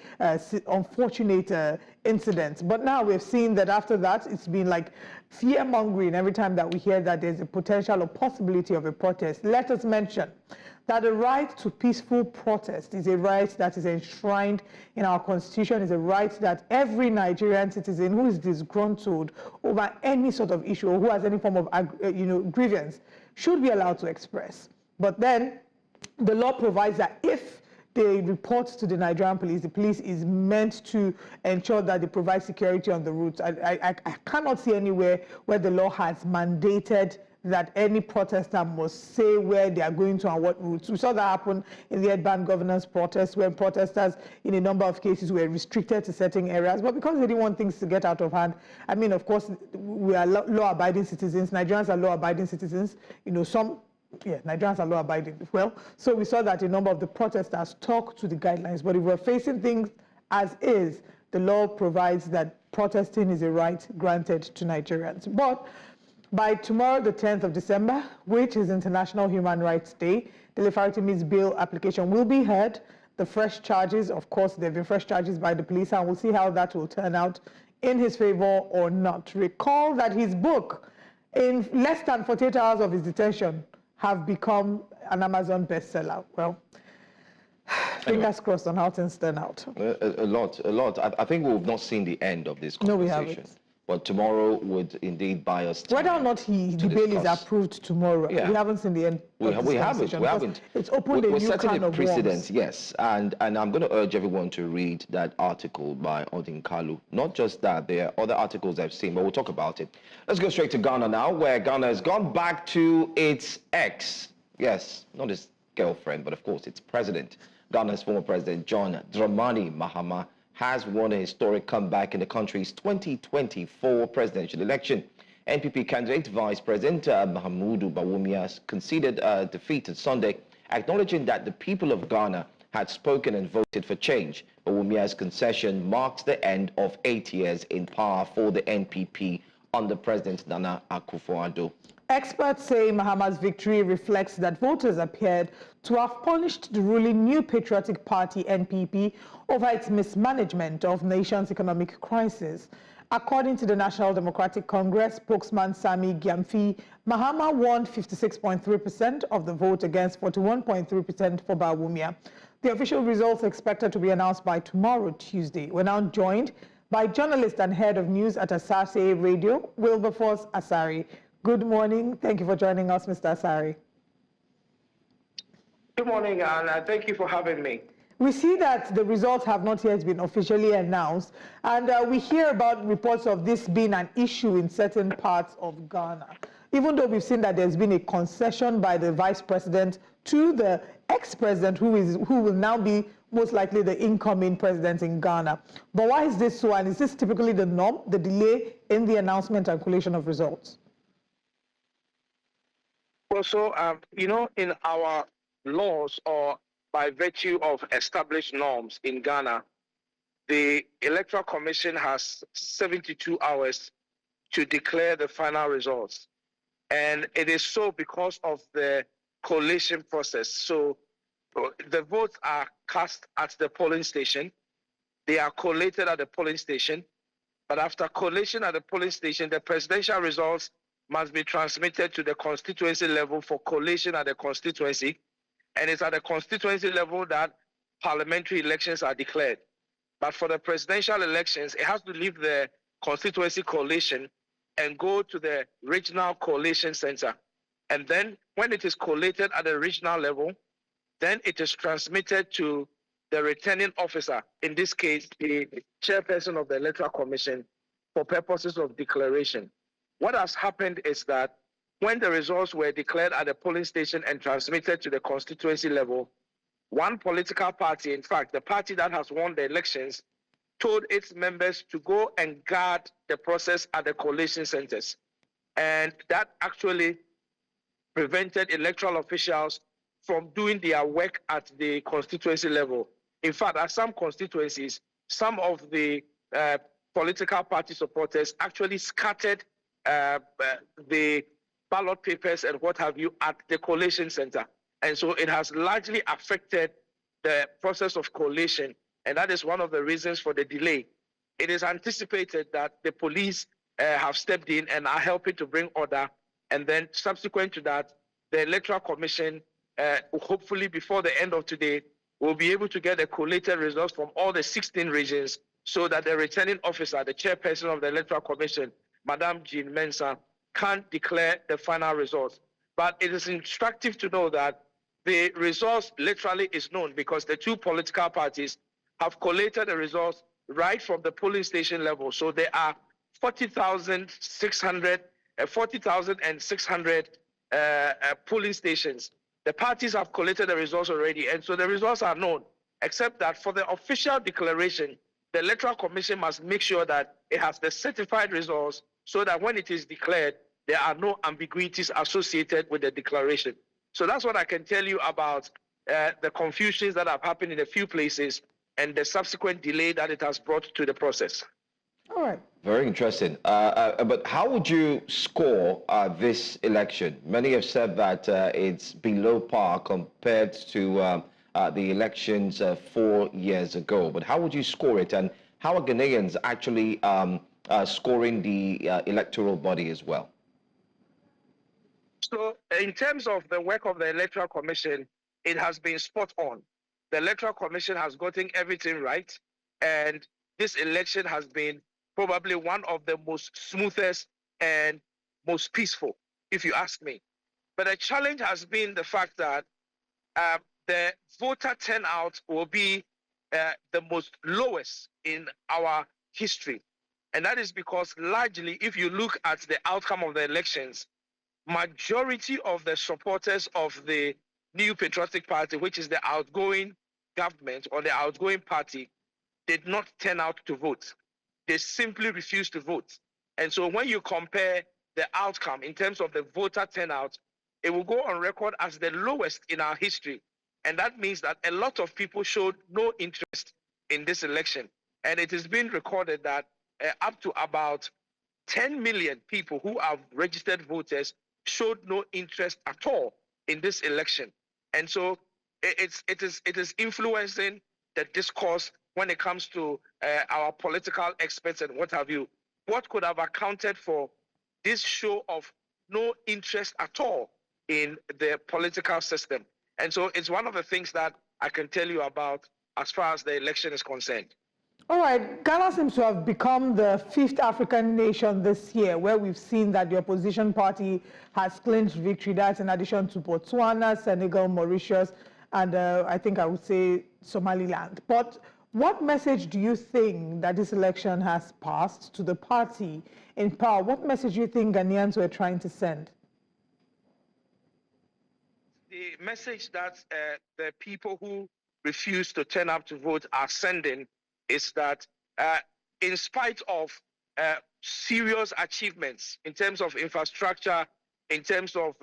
unfortunate incident. But now we've seen that after that, it's been like fear-mongering every time that we hear that there's a potential or possibility of a protest. Let us mention that the right to peaceful protest is a right that is enshrined in our constitution, is a right that every Nigerian citizen who is disgruntled over any sort of issue or who has any form of grievance should be allowed to express. But then the law provides that if they report to the Nigerian police, the police is meant to ensure that they provide security on the route. I cannot see anywhere where the law has mandated that any protester must say where they are going to and what routes. We saw that happen in the urban governance protest, where protesters in a number of cases were restricted to certain areas, but because they didn't want things to get out of hand. I mean, of course, we are law-abiding citizens. Nigerians are law-abiding citizens. Nigerians are law-abiding. Well, so we saw that a number of the protesters talk to the guidelines, but if we're facing things as is, the law provides that protesting is a right granted to Nigerians. But by tomorrow, the 10th of December, which is International Human Rights Day, Dele Farotimi's bail application will be heard. The fresh charges, of course, there have been fresh charges by the police, and we'll see how that will turn out in his favor or not. Recall that his book, in less than 48 hours of his detention, have become an Amazon bestseller. Well, fingers crossed on how things turn out. A lot. I think we've not seen the end of this conversation. No, we haven't. But tomorrow would indeed buy us time. Whether or not the bail is approved tomorrow, we haven't seen the end. We haven't. It's opened a new kind of precedent, yes. And I'm going to urge everyone to read that article by Odinkalu. Not just that, there are other articles I've seen, but we'll talk about it. Let's go straight to Ghana now, where Ghana has gone back to its ex. Yes, not his girlfriend, but of course its president. Ghana's former president, John Dramani Mahama, has won a historic comeback in the country's 2024 presidential election. NPP candidate Vice President Mahamudu Bawumia conceded defeat on Sunday, acknowledging that the people of Ghana had spoken and voted for change. Bawumia's concession marks the end of 8 years in power for the NPP under President Nana Akufo-Addo. Experts say Mahama's victory reflects that voters appeared to have punished the ruling New Patriotic Party (NPP) over its mismanagement of nation's economic crisis. According to the National Democratic Congress spokesman Sami Gyamfi, Mahama won 56.3% of the vote against 41.3% for Bawumia. The official results are expected to be announced by tomorrow, Tuesday. We're now joined by journalist and head of news at Asase Radio, Wilberforce Asari. Good morning. Thank you for joining us, Mr. Asari. Good morning, and thank you for having me. We see that the results have not yet been officially announced, and we hear about reports of this being an issue in certain parts of Ghana. Even though we've seen that there's been a concession by the vice president to the ex-president who will now be most likely the incoming president in Ghana. But why is this so, and is this typically the norm, the delay in the announcement and collation of results? Well, so, in our laws, or by virtue of established norms in Ghana, the Electoral Commission has 72 hours to declare the final results. And it is so because of the collation process. So the votes are cast at the polling station. They are collated at the polling station. But after collation at the polling station, the presidential results must be transmitted to the constituency level for collation at the constituency. And it's at the constituency level that parliamentary elections are declared. But for the presidential elections, it has to leave the constituency collation and go to the regional collation center. And then when it is collated at the regional level, then it is transmitted to the returning officer, in this case, the chairperson of the Electoral Commission, for purposes of declaration. What has happened is that when the results were declared at the polling station and transmitted to the constituency level, one political party, in fact, the party that has won the elections, told its members to go and guard the process at the collation centers. And that actually prevented electoral officials from doing their work at the constituency level. In fact, at some constituencies, some of the political party supporters actually scattered the ballot papers and what have you at the collation center. And so it has largely affected the process of collation. And that is one of the reasons for the delay. It is anticipated that the police have stepped in and are helping to bring order. And then subsequent to that, the Electoral Commission, hopefully before the end of today, will be able to get the collated results from all the 16 regions so that the returning officer, the chairperson of the Electoral Commission, Madam Jean Mensah, can declare the final results. But it is instructive to know that the results literally is known because the two political parties have collated the results right from the polling station level. So there are 40,600 polling stations. The parties have collated the results already, and so the results are known, except that for the official declaration, the Electoral Commission must make sure that it has the certified results so that when it is declared, there are no ambiguities associated with the declaration. So that's what I can tell you about the confusions that have happened in a few places and the subsequent delay that it has brought to the process. All right. Very interesting. But how would you score this election? Many have said that it's below par compared to the elections 4 years ago. But how would you score it? And how are Ghanaians actually scoring the electoral body as well? So in terms of the work of the Electoral Commission, it has been spot on. The Electoral Commission has gotten everything right. And this election has been probably one of the most smoothest and most peaceful, if you ask me. But the challenge has been the fact that the voter turnout will be the most lowest in our history. And that is because largely, if you look at the outcome of the elections, majority of the supporters of the new Patriotic Party, which is the outgoing government or the outgoing party, did not turn out to vote. They simply refused to vote. And so when you compare the outcome in terms of the voter turnout, it will go on record as the lowest in our history. And that means that a lot of people showed no interest in this election. And it has been recorded that up to about 10 million people who are registered voters showed no interest at all in this election. And so it is influencing the discourse when it comes to our political experts and what have you. What could have accounted for this show of no interest at all in the political system? And so it's one of the things that I can tell you about as far as the election is concerned. All right, Ghana seems to have become the 5th African nation this year where we've seen that the opposition party has clinched victory. That's in addition to Botswana, Senegal, Mauritius, and I think I would say Somaliland. But what message do you think that this election has passed to the party in power? What message do you think Ghanaians were trying to send? The message that the people who refuse to turn up to vote are sending is that in spite of serious achievements in terms of infrastructure, in terms of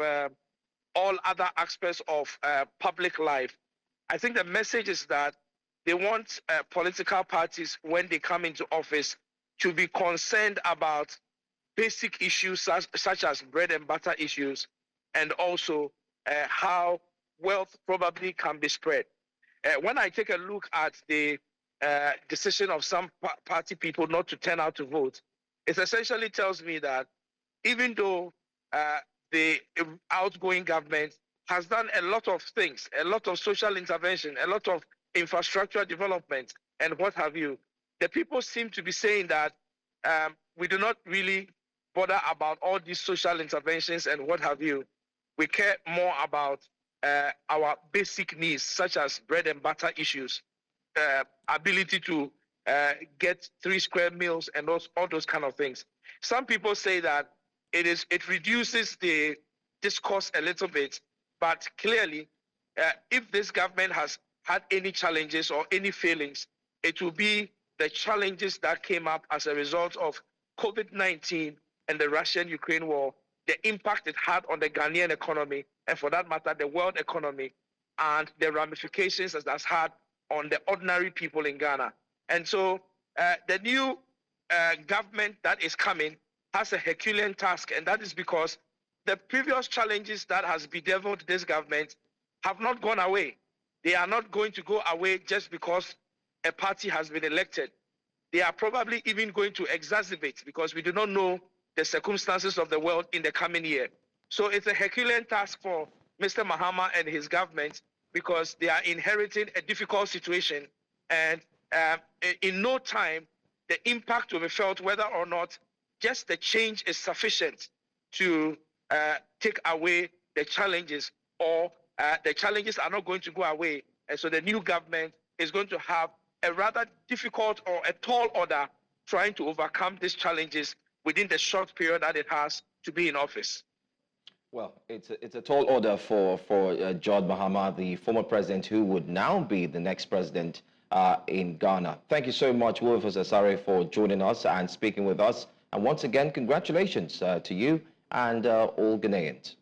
all other aspects of public life, I think the message is that they want political parties, when they come into office, to be concerned about basic issues such as bread and butter issues, and also how wealth probably can be spread. When I take a look at the decision of some party people not to turn out to vote, it essentially tells me that even though the outgoing government has done a lot of things, a lot of social intervention, a lot of infrastructure development, and what have you, the people seem to be saying that we do not really bother about all these social interventions and what have you. We care more about our basic needs, such as bread and butter issues, ability to get 3 square meals, and all those kind of things. Some people say that it reduces the discourse a little bit, but clearly, if this government has had any challenges or any failings, it will be the challenges that came up as a result of COVID-19 and the Russian-Ukraine war, the impact it had on the Ghanaian economy, and for that matter, the world economy, and the ramifications it has had on the ordinary people in Ghana. And so the new government that is coming has a Herculean task, and that is because the previous challenges that has bedeviled this government have not gone away. They are not going to go away just because a party has been elected. They are probably even going to exacerbate, because we do not know the circumstances of the world in the coming year. So it's a Herculean task for Mr. Mahama and his government, because they are inheriting a difficult situation, and in no time, the impact will be felt whether or not just the change is sufficient to take away the challenges, or the challenges are not going to go away. And so the new government is going to have a rather difficult or a tall order trying to overcome these challenges within the short period that it has to be in office. Well, it's a tall order for John Mahama, the former president, who would now be the next president in Ghana. Thank you so much, Wilfus Asare, for joining us and speaking with us. And once again, congratulations to you and all Ghanaians.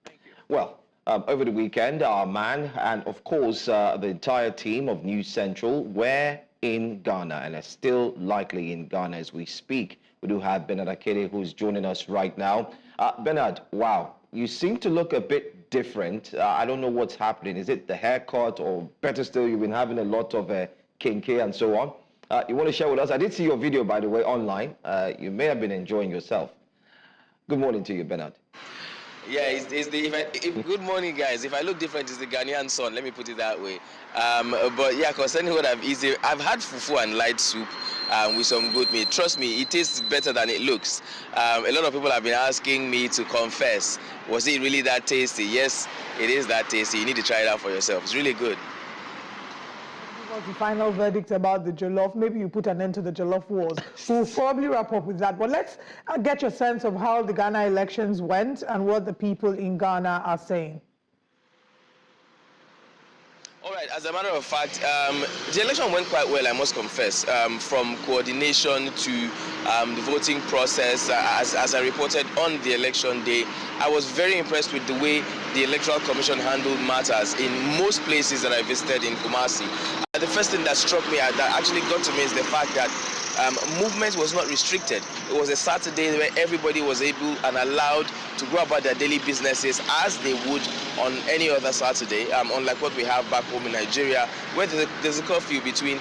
Thank you. Well, over the weekend, our man and, of course, the entire team of News Central were in Ghana and are still likely in Ghana as we speak. We do have Bernard Akede, who's joining us right now. Bernard, wow, you seem to look a bit different. I don't know what's happening. Is it the haircut, or better still, you've been having a lot of kinky and so on? You want to share with us? I did see your video, by the way, online. You may have been enjoying yourself. Good morning to you, Bernard. Yeah, good morning, guys. If I look different, it's the Ghanaian sun. Let me put it that way. But yeah, concerning what I've had fufu and light soup with some goat meat. Trust me, it tastes better than it looks. A lot of people have been asking me to confess, was it really that tasty? Yes, it is that tasty. You need to try it out for yourself. It's really good. The final verdict about the jollof. Maybe you put an end to the jollof wars. We'll probably wrap up with that. But let's get your sense of how the Ghana elections went and what the people in Ghana are saying. All right, as a matter of fact, the election went quite well, I must confess, from coordination to the voting process. As I reported on the election day, I was very impressed with the way the Electoral Commission handled matters in most places that I visited in Kumasi. The first thing that struck me, that actually got to me, is the fact that movement was not restricted. It was a Saturday where everybody was able and allowed to go about their daily businesses as they would on any other Saturday, unlike what we have back home in Nigeria, where there's a curfew between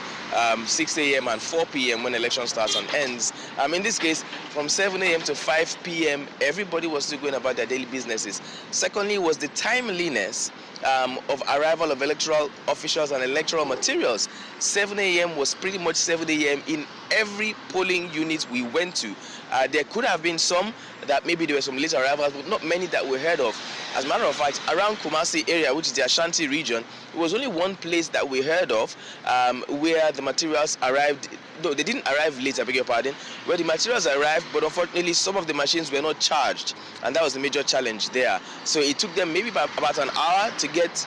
6 a.m. and 4 p.m. when election starts and ends. In this case, from 7 a.m. to 5 p.m., everybody was still going about their daily businesses. Secondly, was the timeliness of arrival of electoral officials and electoral materials. 7 a.m. was pretty much 7 a.m. in every polling unit we went to. There could have been some that maybe there were some late arrivals, but not many that we heard of. As a matter of fact, around Kumasi area, which is the Ashanti region, it was only one place that we heard of where the materials arrived. No, they didn't arrive late, I beg your pardon, where the materials arrived, but unfortunately some of the machines were not charged, and that was the major challenge there. So it took them maybe about an hour to get,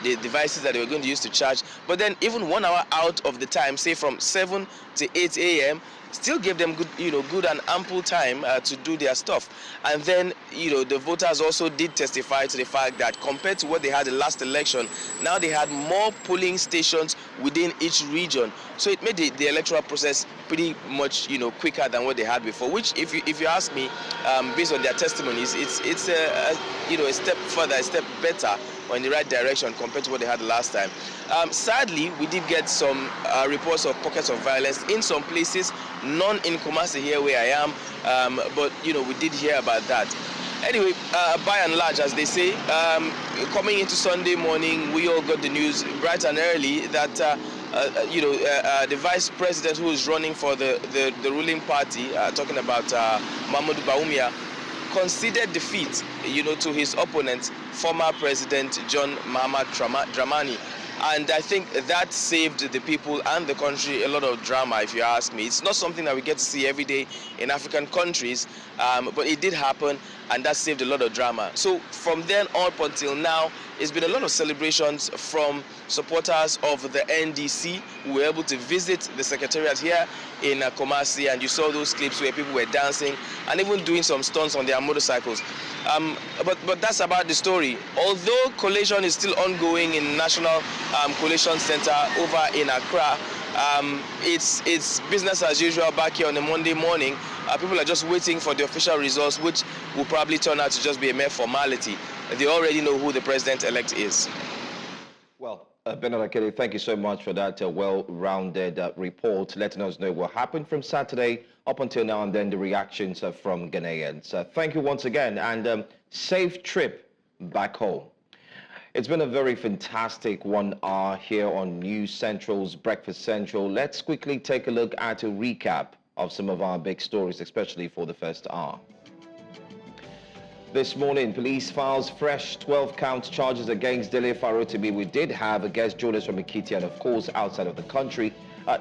the devices that they were going to use to charge. But then even 1 hour out of the time, say from 7 to 8 a.m., still gave them good and ample time to do their stuff. And then, the voters also did testify to the fact that compared to what they had the last election, now they had more polling stations within each region. So it made the electoral process pretty much, quicker than what they had before, which if you ask me, based on their testimonies, it's a step further, a step better, or in the right direction compared to what they had the last time. Sadly, we did get some reports of pockets of violence in some places, none in Kumasi here where I am, but we did hear about that. Anyway, by and large, as they say, coming into Sunday morning, we all got the news bright and early that the Vice President who is running for the ruling party, talking about Mahamudu Bawumia, conceded defeat, to his opponent, former President John Dramani. And I think that saved the people and the country a lot of drama, if you ask me. It's not something that we get to see every day in African countries, but it did happen, and that saved a lot of drama. So from then up until now, it's been a lot of celebrations from supporters of the NDC who were able to visit the secretariat here in Kumasi, and you saw those clips where people were dancing and even doing some stunts on their motorcycles. But that's about the story. Although collation is still ongoing in National Collation Center over in Accra, it's business as usual back here on a Monday morning. People are just waiting for the official results, which will probably turn out to just be a mere formality. They already know who the president-elect is. Well, Bernard Akele, thank you so much for that well-rounded report, letting us know what happened from Saturday up until now, and then the reactions from Ghanaians. Thank you once again, and safe trip back home. It's been a very fantastic 1 hour here on News Central's Breakfast Central. Let's quickly take a look at a recap of some of our big stories, especially for the first hour. This morning, police files fresh 12-count charges against Dele Farotimi. We did have a guest join us from Ekiti and, of course, outside of the country.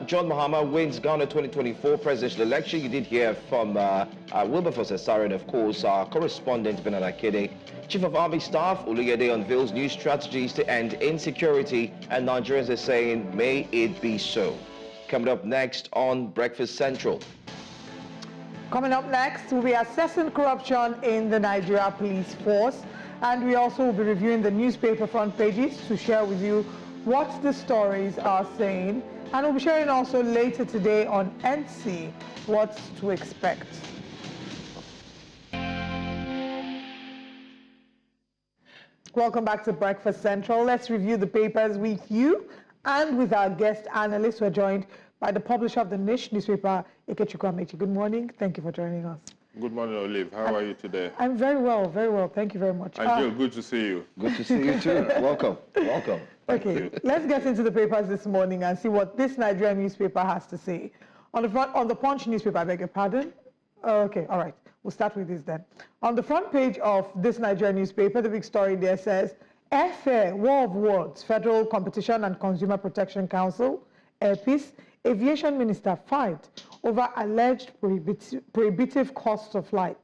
John Mahama wins Ghana 2024 presidential election. You did hear from Wilberforce Asari and, of course, our correspondent, Bernard Akele. Chief of Army Staff, Oluyede, unveils new strategies to end insecurity, and Nigerians are saying, may it be so. Coming up next on Breakfast Central. Coming up next, we'll be assessing corruption in the Nigeria police force, and we also will be reviewing the newspaper front pages to share with you what the stories are saying, and we'll be sharing also later today on NC what to expect. Welcome back to Breakfast Central. Let's review the papers with you and with our guest analysts who are joined by the publisher of the Niche newspaper, Ekiti State. Good morning. Thank you for joining us. Good morning, Olive. How are you today? I'm very well, very well. Thank you very much. Jill, good to see you. Good to see you too. Welcome. Welcome. Okay, let's get into the papers this morning and see what this Nigerian newspaper has to say. On the Punch newspaper, I beg your pardon. Okay, all right. We'll start with this then. On the front page of this Nigerian newspaper, the big story there says, Airfare, War of Words, Federal Competition and Consumer Protection Council, Airpeace, Aviation Minister fight over alleged prohibitive costs of flight.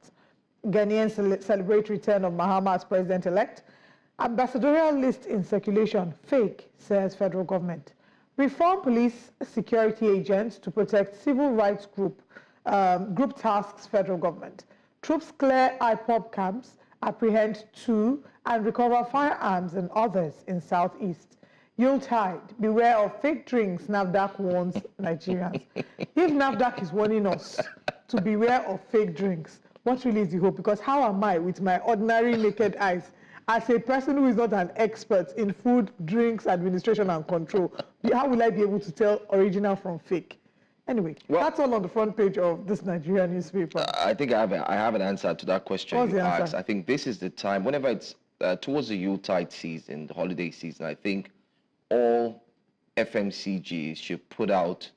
Ghanaians celebrate return of Mahama as president-elect. Ambassadorial list in circulation, fake, says federal government. Reform police security agents to protect civil rights group tasks, federal government. Troops clear IPOB camps, apprehend 2 and recover firearms and others in southeast. Yuletide, beware of fake drinks, NAFDAC warns Nigerians. If NAFDAC is warning us to beware of fake drinks, what really is the hope? Because how am I, with my ordinary naked eyes, as a person who is not an expert in food, drinks, administration and control, how will I be able to tell original from fake? Anyway, well, that's all on the front page of this Nigerian newspaper. I think I have an answer to that question. What's the answer? I think this is the time, whenever it's towards the Yuletide season, the holiday season, I think all FMCGs should put out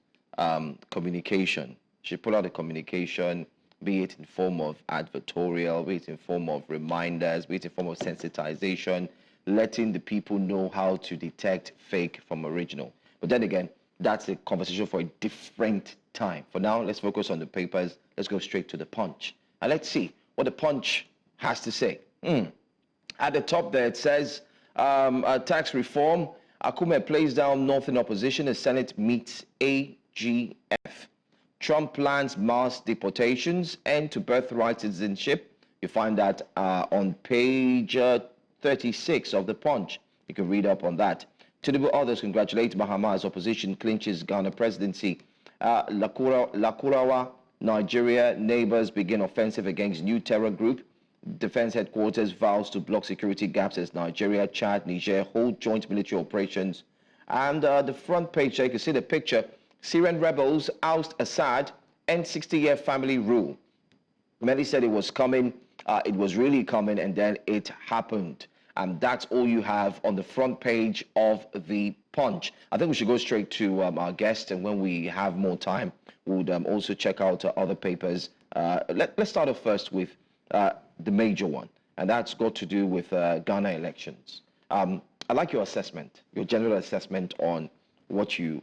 communication. Should put out a communication, be it in form of advertorial, be it in form of reminders, be it in form of sensitization, letting the people know how to detect fake from original. But then again, that's a conversation for a different time. For now, let's focus on the papers. Let's go straight to the Punch. And let's see what the Punch has to say. At the top there, it says, Tax reform. Akume plays down Northern opposition as Senate meets AGF. Trump plans mass deportations and to birthright citizenship. You find that on page 36 of the Punch. You can read up on that. Tinubu others congratulate Mahama as opposition clinches Ghana presidency. Lakurawa, Nigeria, neighbors begin offensive against new terror group. Defense headquarters vows to block security gaps as Nigeria, Chad, Niger hold joint military operations. And the front page, you can see the picture. Syrian rebels oust Assad and 60-year family rule. Many said it was coming. It was really coming, and then it happened. And that's all you have on the front page of the Punch. I think we should go straight to our guest, and when we have more time, we'll also check out other papers. Let's start off first with the major one, and that's got to do with Ghana elections. I like your assessment, your general assessment on what you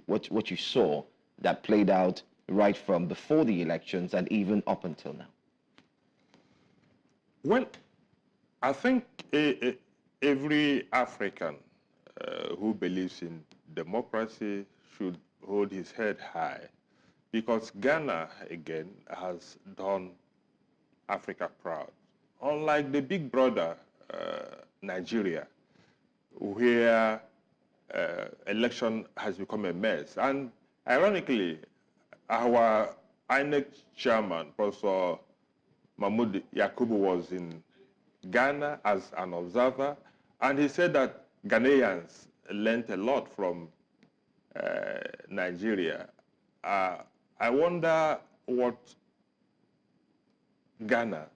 saw that played out right from before the elections and even up until now. Well, I think every African who believes in democracy should hold his head high, because Ghana, again, has done Africa proud. Unlike the big brother, Nigeria, where election has become a mess. And ironically, our INEC chairman, Professor Mahmoud Yakubu, was in Ghana as an observer, and he said that Ghanaians learned a lot from Nigeria. I wonder what Ghana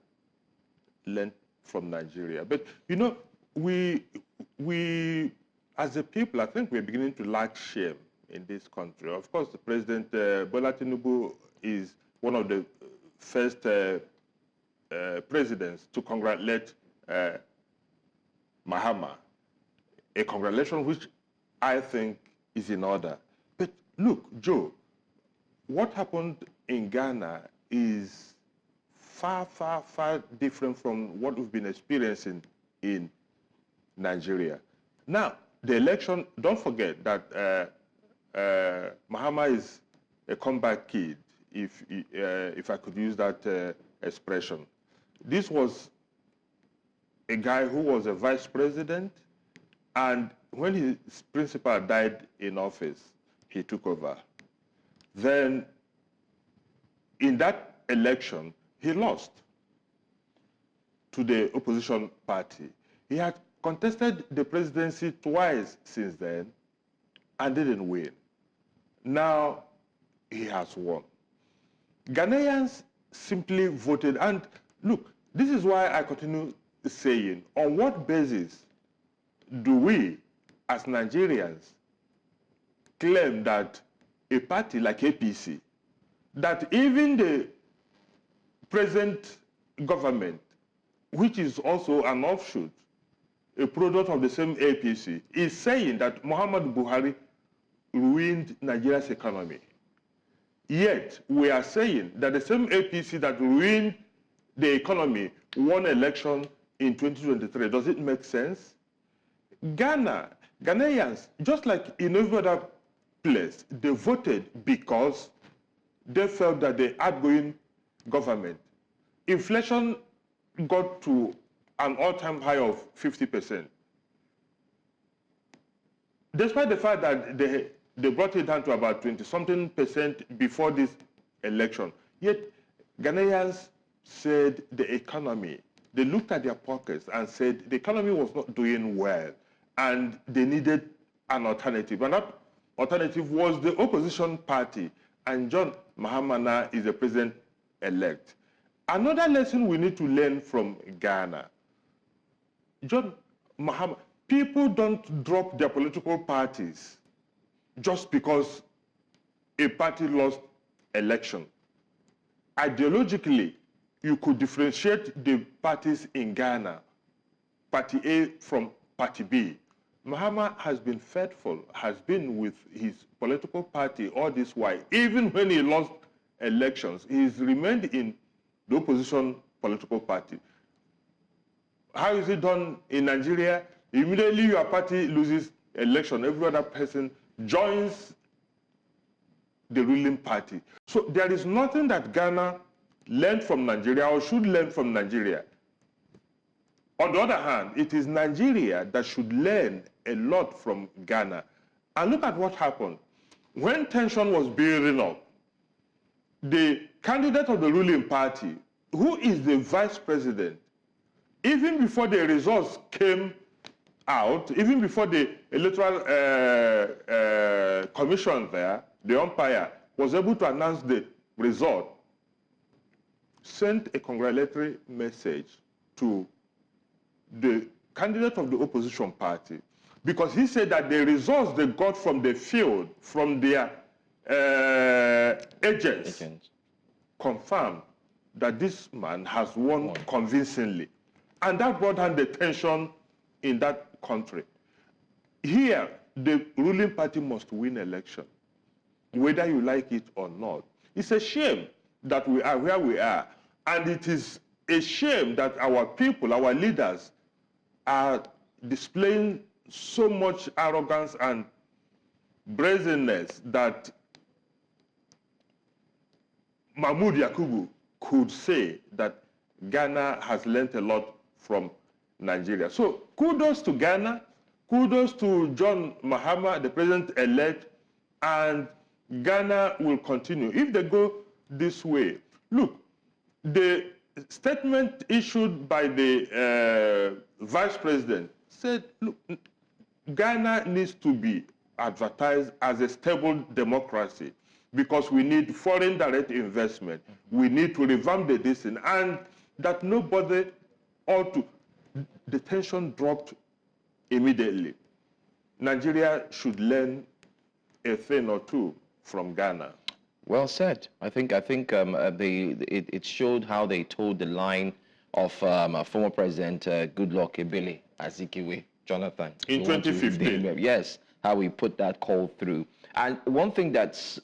learned from Nigeria. But you know, we as a people, I think we're beginning to lack shame in this country. Of course, the President Bola Tinubu is one of the first presidents to congratulate Mahama, a congratulation which I think is in order. But look, Joe, what happened in Ghana is far, far, far different from what we've been experiencing in Nigeria. Now, the election, don't forget that Mahama is a comeback kid, if I could use that expression. This was a guy who was a vice president, and when his principal died in office, he took over. Then, in that election, he lost to the opposition party. He had contested the presidency twice since then and didn't win. Now, he has won. Ghanaians simply voted, and look, this is why I continue saying, on what basis do we, as Nigerians, claim that a party like APC, that even the present government, which is also an offshoot, a product of the same APC, is saying that Muhammadu Buhari ruined Nigeria's economy. Yet, we are saying that the same APC that ruined the economy won election in 2023. Does it make sense? Ghanaians, just like in every other place, they voted because they felt that the outgoing government, inflation got to an all-time high of 50%. Despite the fact that they brought it down to about 20-something% before this election, yet Ghanaians said the economy, they looked at their pockets and said the economy was not doing well and they needed an alternative. And that alternative was the opposition party, and John Mahama is the president-elect. Another lesson we need to learn from Ghana, John Mahama, people don't drop their political parties just because a party lost election. Ideologically, you could differentiate the parties in Ghana, Party A from Party B. Mahama has been faithful, has been with his political party all this while. Even when he lost elections, he's remained in the opposition political party. How is it done in Nigeria? Immediately your party loses election, every other person joins the ruling party. So there is nothing that Ghana learned from Nigeria or should learn from Nigeria. On the other hand, it is Nigeria that should learn a lot from Ghana. And look at what happened. When tension was building up, the candidate of the ruling party, who is the vice president, even before the results came out, even before the electoral commission there, the umpire, was able to announce the result, sent a congratulatory message to the candidate of the opposition party, because he said that the results they got from the field, from their agents, confirmed that this man has won convincingly. And that brought down the tension in that country. Here, the ruling party must win election, whether you like it or not. It's a shame that we are where we are. And it is a shame that our people, our leaders, are displaying so much arrogance and brazenness that Mahmoud Yakubu could say that Ghana has learned a lot from Nigeria. So kudos to Ghana, kudos to John Mahama, the president-elect, and Ghana will continue. If they go this way, look, the statement issued by the vice president said, look, Ghana needs to be advertised as a stable democracy because we need foreign direct investment. We need to revamp the distance, and that nobody ought to. The tension dropped immediately. Nigeria should learn a thing or two from Ghana. Well said. I think it showed how they told the line of former President Goodluck Ebele Azikiwe, Jonathan. In 2015. Yes, how he put that call through. And one thing that's,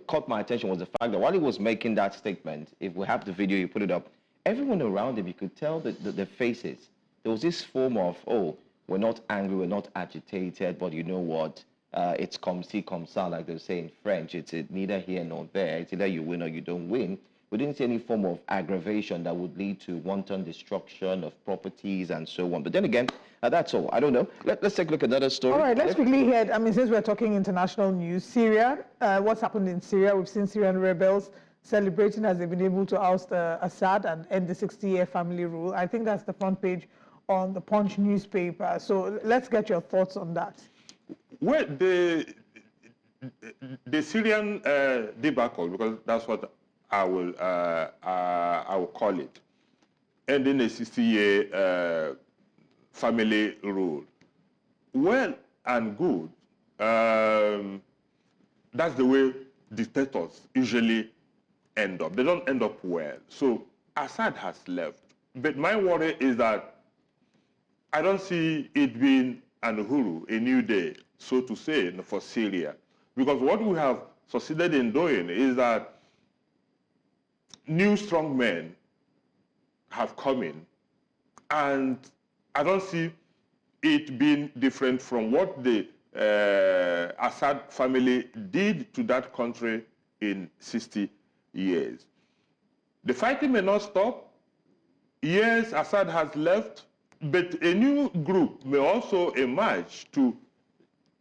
caught my attention was the fact that while he was making that statement, if we have the video, you put it up, everyone around him, you could tell the faces. There was this form of, oh, we're not angry, we're not agitated, but you know what? It's comme ci, comme ça, like they say in French. It's neither here nor there. It's either you win or you don't win. We didn't see any form of aggravation that would lead to wanton destruction of properties and so on. But then again, that's all. I don't know. Let's take a look at another story. All right, let's quickly hear, since we're talking international news, Syria, what's happened in Syria? We've seen Syrian rebels celebrating as they've been able to oust Assad and end the 60-year family rule. I think that's the front page on the Punch newspaper. So let's get your thoughts on that. Well, the Syrian debacle, because that's what I will call it, ending a 60-year family rule. Well and good. That's the way dictators usually end up. They don't end up well. So Assad has left. But my worry is that I don't see it being an uhuru, a new day, so to say, for Syria. Because what we have succeeded in doing is that new strong men have come in, and I don't see it being different from what the Assad family did to that country in 60 years. The fighting may not stop. Yes, Assad has left, but a new group may also emerge to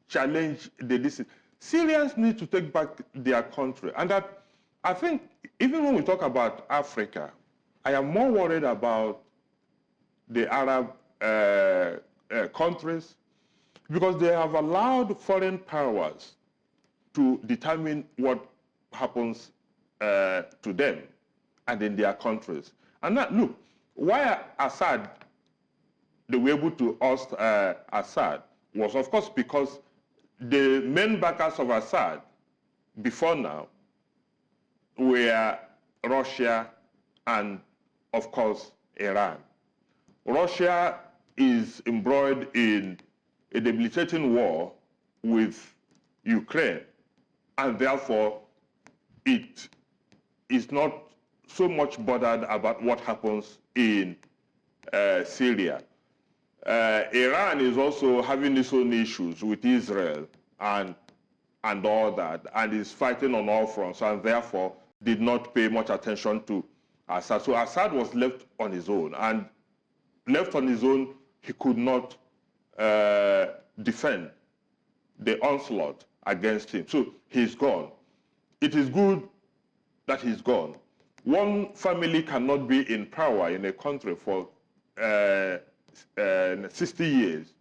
challenge the decision. Syrians need to take back their country. And that, I think, even when we talk about Africa, I am more worried about the Arab countries because they have allowed foreign powers to determine what happens to them and in their countries. And that, look, why Assad, they were able to oust Assad was, of course, because the main backers of Assad before now were Russia and, of course, Iran. Russia is embroiled in a debilitating war with Ukraine, and therefore it is not so much bothered about what happens in Syria. Iran is also having its own issues with Israel and all that, and is fighting on all fronts, and therefore did not pay much attention to Assad. So Assad was left on his own, and left on his own, he could not defend the onslaught against him. So he's gone. It is good that he's gone. One family cannot be in power in a country for 60 years,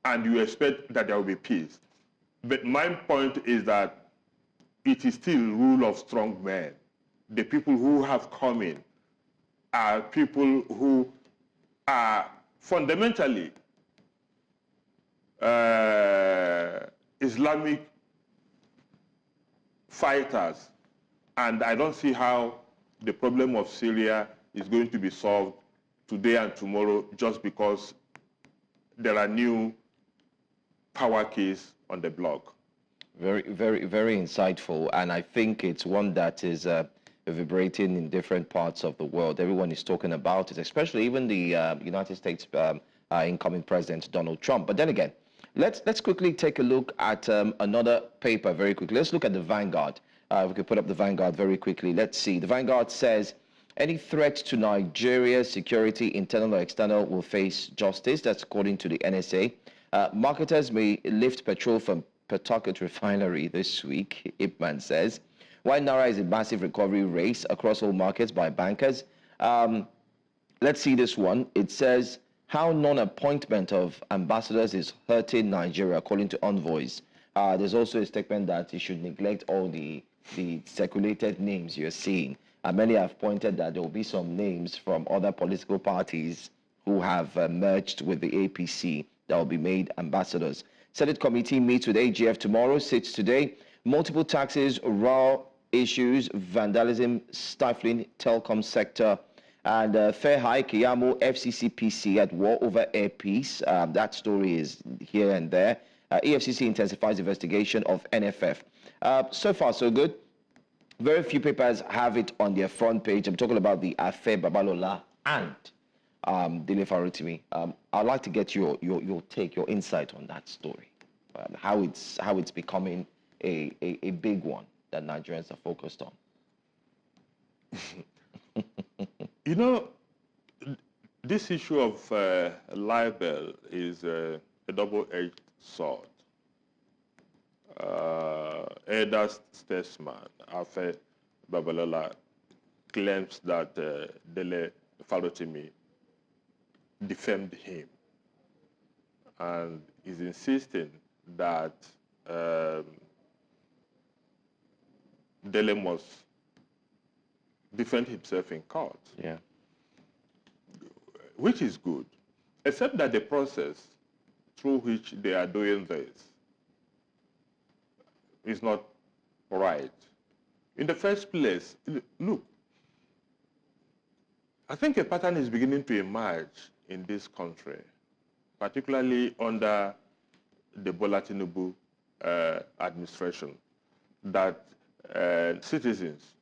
and you expect that there will be peace. But my point is that it is still rule of strong men. The people who have come in are people who are fundamentally Islamic fighters, and I don't see how the problem of Syria is going to be solved today and tomorrow just because there are new power keys on the block. Very, very, very insightful, and I think it's one that is vibrating in different parts of the world. Everyone is talking about it, especially even the United States incoming President Donald Trump. But then again, let's quickly take a look at another paper very quickly. Let's look at the Vanguard. We could put up the Vanguard very quickly. Let's see. The Vanguard says, any threat to Nigeria's security, internal or external, will face justice. That's according to the NSA. Marketers may lift petrol from Patriotic Refinery this week, Ipman says. Why Naira is a massive recovery race across all markets by bankers. Let's see this one. It says, how non-appointment of ambassadors is hurting Nigeria, according to envoys. There's also a statement that you should neglect all the circulated names you're seeing. Many have pointed that there will be some names from other political parties who have merged with the APC that will be made ambassadors. Senate committee meets with AGF tomorrow, sits today. Multiple taxes, raw issues, vandalism, stifling telecom sector, and fair hike, Kiyamo, FCCPC at war over air peace. That story is here and there. EFCC intensifies investigation of NFF. So far, so good. Very few papers have it on their front page. I'm talking about the Afe Babalola and Dele Farotimi. I'd like to get your take, your insight on that story, how it's becoming a big one that Nigerians are focused on. You know, this issue of libel is a double-edged sword. Elder statesman Afe Babalola claims that Dele Farotimi defamed him and is insisting that Dele must defend himself in court. Yeah. Which is good, except that the process through which they are doing this is not right. In the first place, look, I think a pattern is beginning to emerge in this country, particularly under the Bola Tinubu administration, that citizens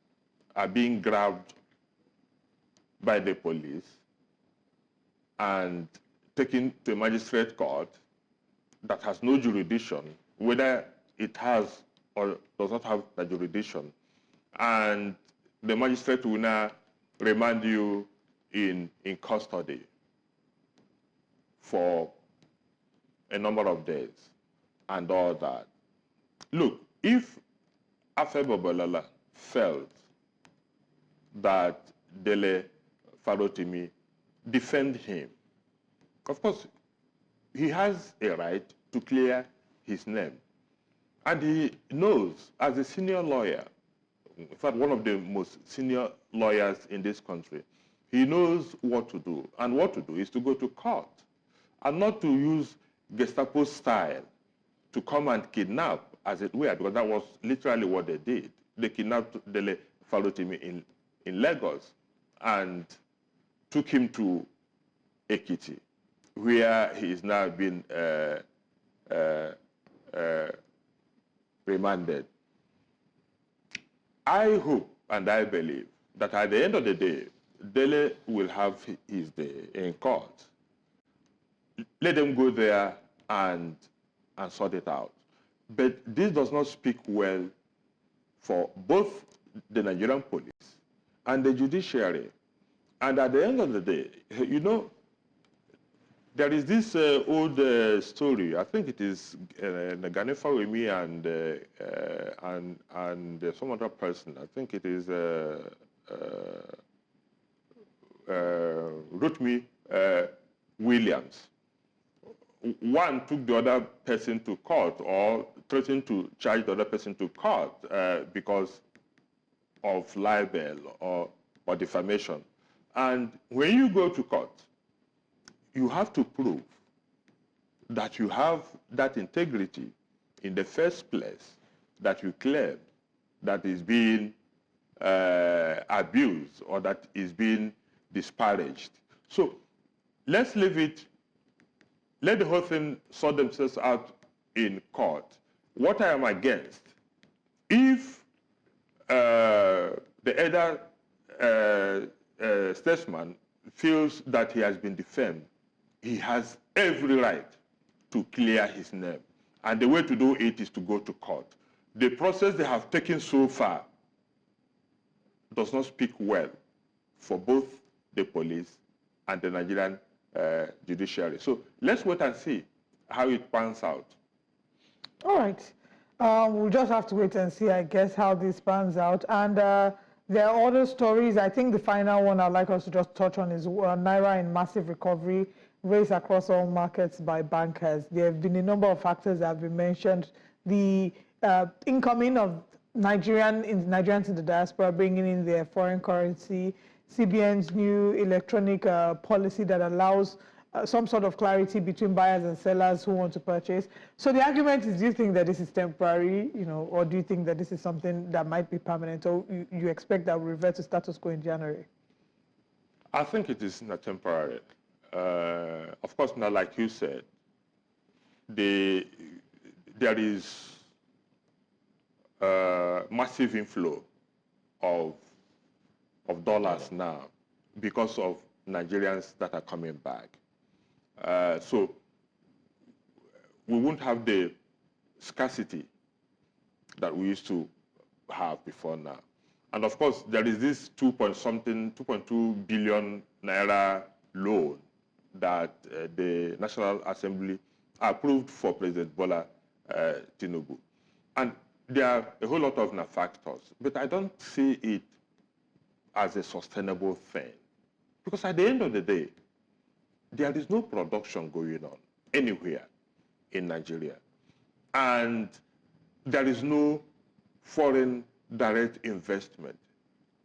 are being grabbed by the police and taken to a magistrate court that has no jurisdiction, whether it has or does not have the jurisdiction, and the magistrate will now remand you in custody for a number of days and all that. Look, if Afe Babalola felt that Dele Farotimi defend him, of course, he has a right to clear his name. And he knows, as a senior lawyer, in fact, one of the most senior lawyers in this country, he knows what to do. And what to do is to go to court and not to use Gestapo style to come and kidnap, as it were, because that was literally what they did. They kidnapped Dele Farotimi in Lagos and took him to Ekiti, where he is now being remanded. I hope and I believe that at the end of the day, Dele will have his day in court. let them go there and sort it out. But this does not speak well for both the Nigerian police and the judiciary. And at the end of the day, you know, there is this old story. I think it is Dele Farotimi and some other person. I think it is Rotimi Williams. One took the other person to court or threatened to charge the other person to court because of libel or defamation. And when you go to court, you have to prove that you have that integrity in the first place that you claim that is being abused or that is being disparaged. So let's leave it, let the whole thing sort themselves out in court. What I am against, if the elder statesman feels that he has been defamed, he has every right to clear his name. And the way to do it is to go to court. The process they have taken so far does not speak well for both the police and the Nigerian judiciary. So let's wait and see how it pans out. All right. We'll just have to wait and see, I guess, how this pans out. And there are other stories. I think the final one I'd like us to just touch on is Naira in massive recovery, raised across all markets by bankers. There have been a number of factors that have been mentioned. The incoming of Nigerians in the diaspora bringing in their foreign currency, CBN's new electronic policy that allows some sort of clarity between buyers and sellers who want to purchase. So the argument is, do you think that this is temporary, you know, or do you think that this is something that might be permanent, or you expect that will revert to status quo in January? I think it is not temporary. Of course, now, like you said, there is massive inflow of dollars now because of Nigerians that are coming back. So we won't have the scarcity that we used to have before now. And of course, there is this 2.2 billion Naira loan that the National Assembly approved for President Bola Tinubu. And there are a whole lot of factors, but I don't see it as a sustainable thing. Because at the end of the day, there is no production going on anywhere in Nigeria. And there is no foreign direct investment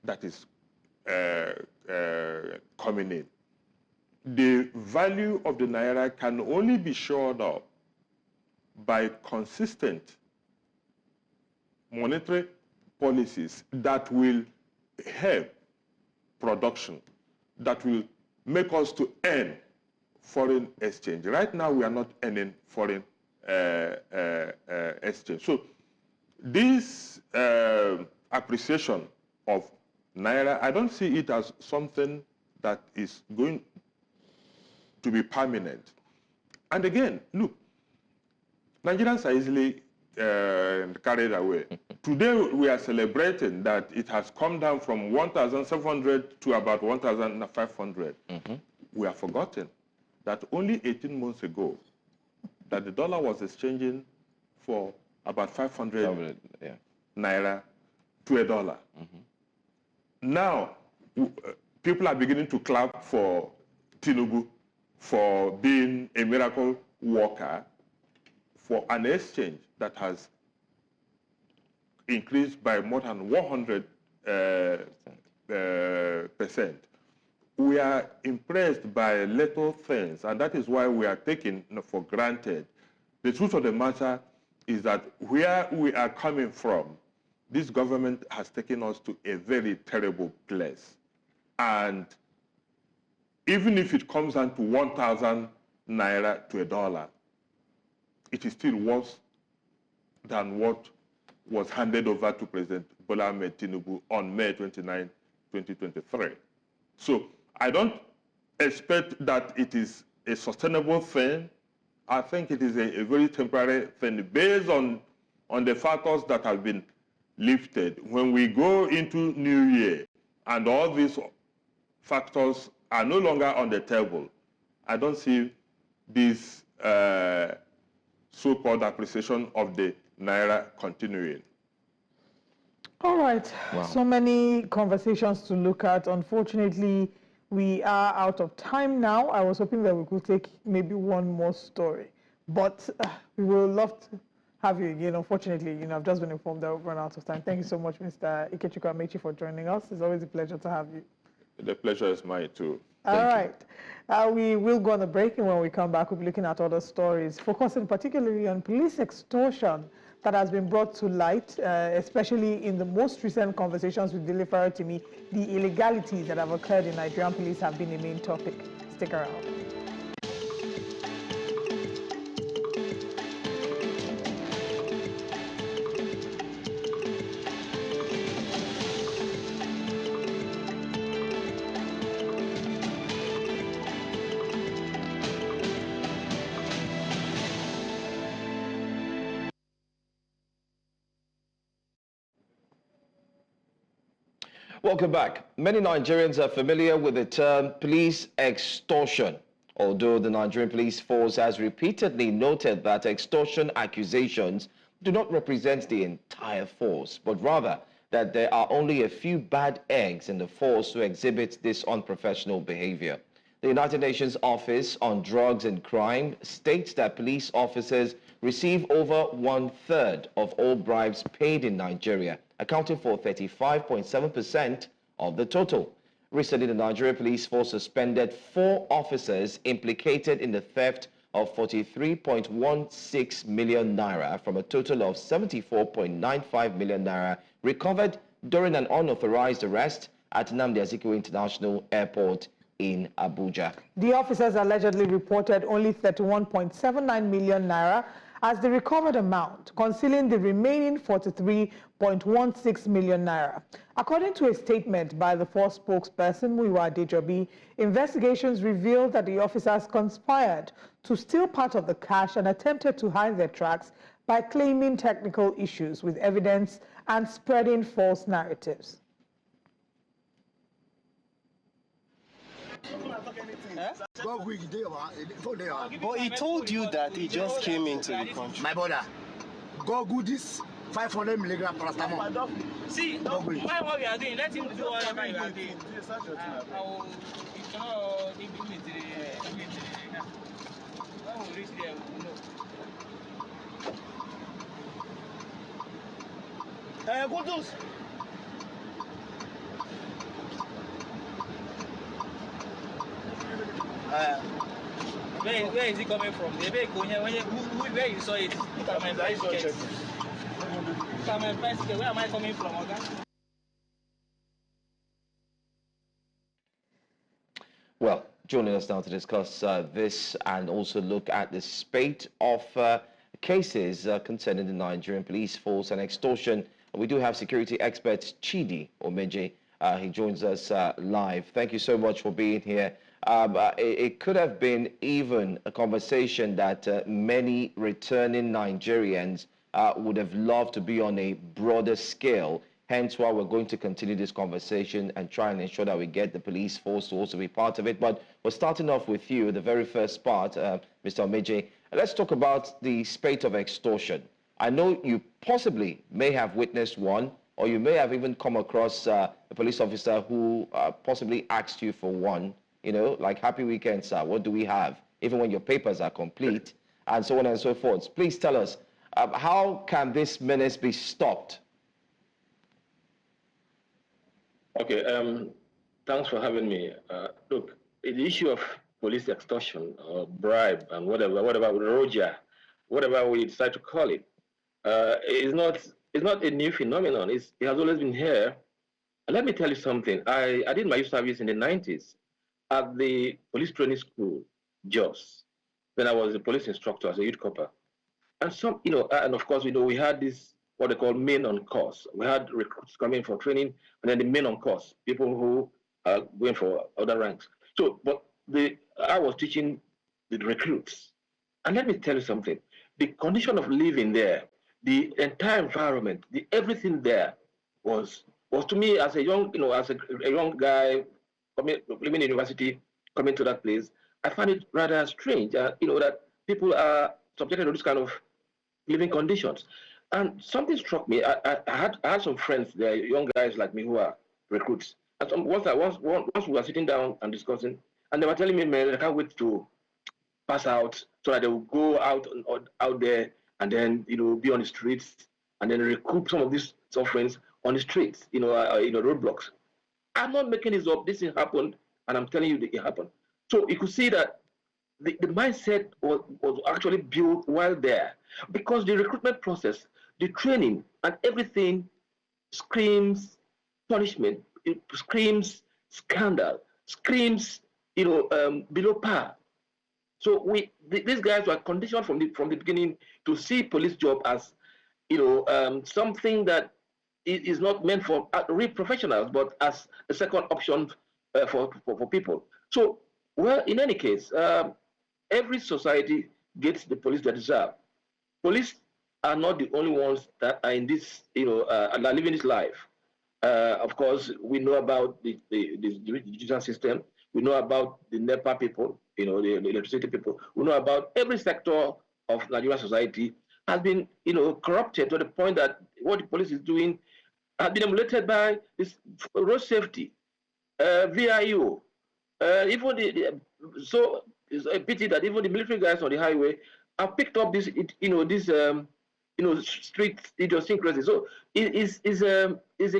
that is coming in. The value of the Naira can only be shored up by consistent monetary policies that will help production, that will make us to earn foreign exchange. Right now, we are not earning foreign exchange. So this appreciation of Naira, I don't see it as something that is going to be permanent. And again, look, Nigerians are easily carried away. Today, we are celebrating that it has come down from 1,700 to about 1,500. We have forgotten that only 18 months ago, that the dollar was exchanging for about 500 Naira to a dollar. Now, people are beginning to clap for Tinubu for being a miracle worker for an exchange that has increased by more than 100%. We are impressed by little things, and that is why we are taking for granted. The truth of the matter is that where we are coming from, this government has taken us to a very terrible place. And even if it comes down to 1,000 Naira to a dollar, it is still worse than what was handed over to President Bola Tinubu on May 29, 2023. So I don't expect that it is a sustainable thing. I think it is a very temporary thing based on the factors that have been lifted. When we go into New Year and all these factors are no longer on the table, I don't see this so-called appreciation of the Naira continuing. All right, Wow. So many conversations to look at. Unfortunately, we are out of time now. I was hoping that we could take maybe one more story, but we will love to have you again. Unfortunately, I've just been informed that we've run out of time. Thank you so much, Mr. Ikechukwu for joining us. It's always a pleasure to have you. The pleasure is mine too. All right. We will go on a break, and when we come back, we'll be looking at other stories, focusing particularly on police extortion that has been brought to light, especially in the most recent conversations with Dele Farotimi. The illegalities that have occurred in Nigerian police have been a main topic. Stick around. Welcome back. Many Nigerians are familiar with the term police extortion, although the Nigerian police force has repeatedly noted that extortion accusations do not represent the entire force, but rather that there are only a few bad eggs in the force who exhibit this unprofessional behavior. The United Nations Office on Drugs and Crime states that police officers receive over 1/3 of all bribes paid in Nigeria, accounting for 35.7% of the total. Recently, the Nigerian police force suspended 4 officers implicated in the theft of 43.16 million naira from a total of 74.95 million naira recovered during an unauthorized arrest at Nnamdi Azikiwe International Airport in Abuja. The officers allegedly reported only 31.79 million naira as the recovered amount, concealing the remaining 43.16 million naira. According to a statement by the force spokesperson, Muyiwa Adejobi, investigations revealed that the officers conspired to steal part of the cash and attempted to hide their tracks by claiming technical issues with evidence and spreading false narratives. But he told you that he just came into the country. My brother, go goodies, 500 milligram paracetamol. See, mind what we are doing. Let him do whatever you are doing. Kudus. Where is he coming from? Where you saw it? Look at my bicycle. Look at my bicycle. Where am I coming from, okay? Well, joining us now to discuss this and also look at the spate of cases concerning the Nigerian police force and extortion, we do have security expert Chidi Omeje. He joins us live. Thank you so much for being here. It could have been even a conversation that many returning Nigerians would have loved to be on a broader scale. Hence why we're going to continue this conversation and try and ensure that we get the police force to also be part of it. But we're starting off with you, the very first part, Mr. Omeje. Let's talk about the spate of extortion. I know you possibly may have witnessed one, or you may have even come across a police officer who possibly asked you for one. You know, like, happy weekend, sir, what do we have? Even when your papers are complete, and so on and so forth. Please tell us, how can this menace be stopped? Okay, thanks for having me. Look, the issue of police extortion or bribe and whatever Roger, whatever we decide to call it, is not a new phenomenon. It has always been here. And let me tell you something. I did my youth service in the 90s. At the police training school, Jos, when I was a police instructor as a youth corper. And and of course, we had this, what they call men on course. We had recruits coming for training, and then the men on course, people who are going for other ranks. So, but I was teaching the recruits. And let me tell you something. The condition of living there, the entire environment, everything there was to me as a young, as a young guy living in university, coming to that place, I find it rather strange, that people are subjected to this kind of living conditions. And something struck me. I had some friends there, young guys like me who are recruits. And once we were sitting down and discussing, and they were telling me, man, I can't wait to pass out so that they will go out there and then be on the streets and then recoup some of these sufferings on the streets, roadblocks. I'm not making this up. This thing happened, and I'm telling you that it happened. So you could see that the mindset was actually built while there, because the recruitment process, the training, and everything screams punishment. It screams scandal. Screams, below par. So these guys were conditioned from the beginning to see police job as, something that is not meant for real professionals, but as a second option for people. So, well, in any case, every society gets the police they deserve. Police are not the only ones that are in this, are living this life. Of course, we know about the judicial system. We know about the NEPA people, the electricity people. We know about every sector of Nigerian society has been, corrupted to the point that what the police is doing has been emulated by this road safety, VIO. Even so it's a pity that even the military guys on the highway have picked up this, street idiosyncrasy. So it is a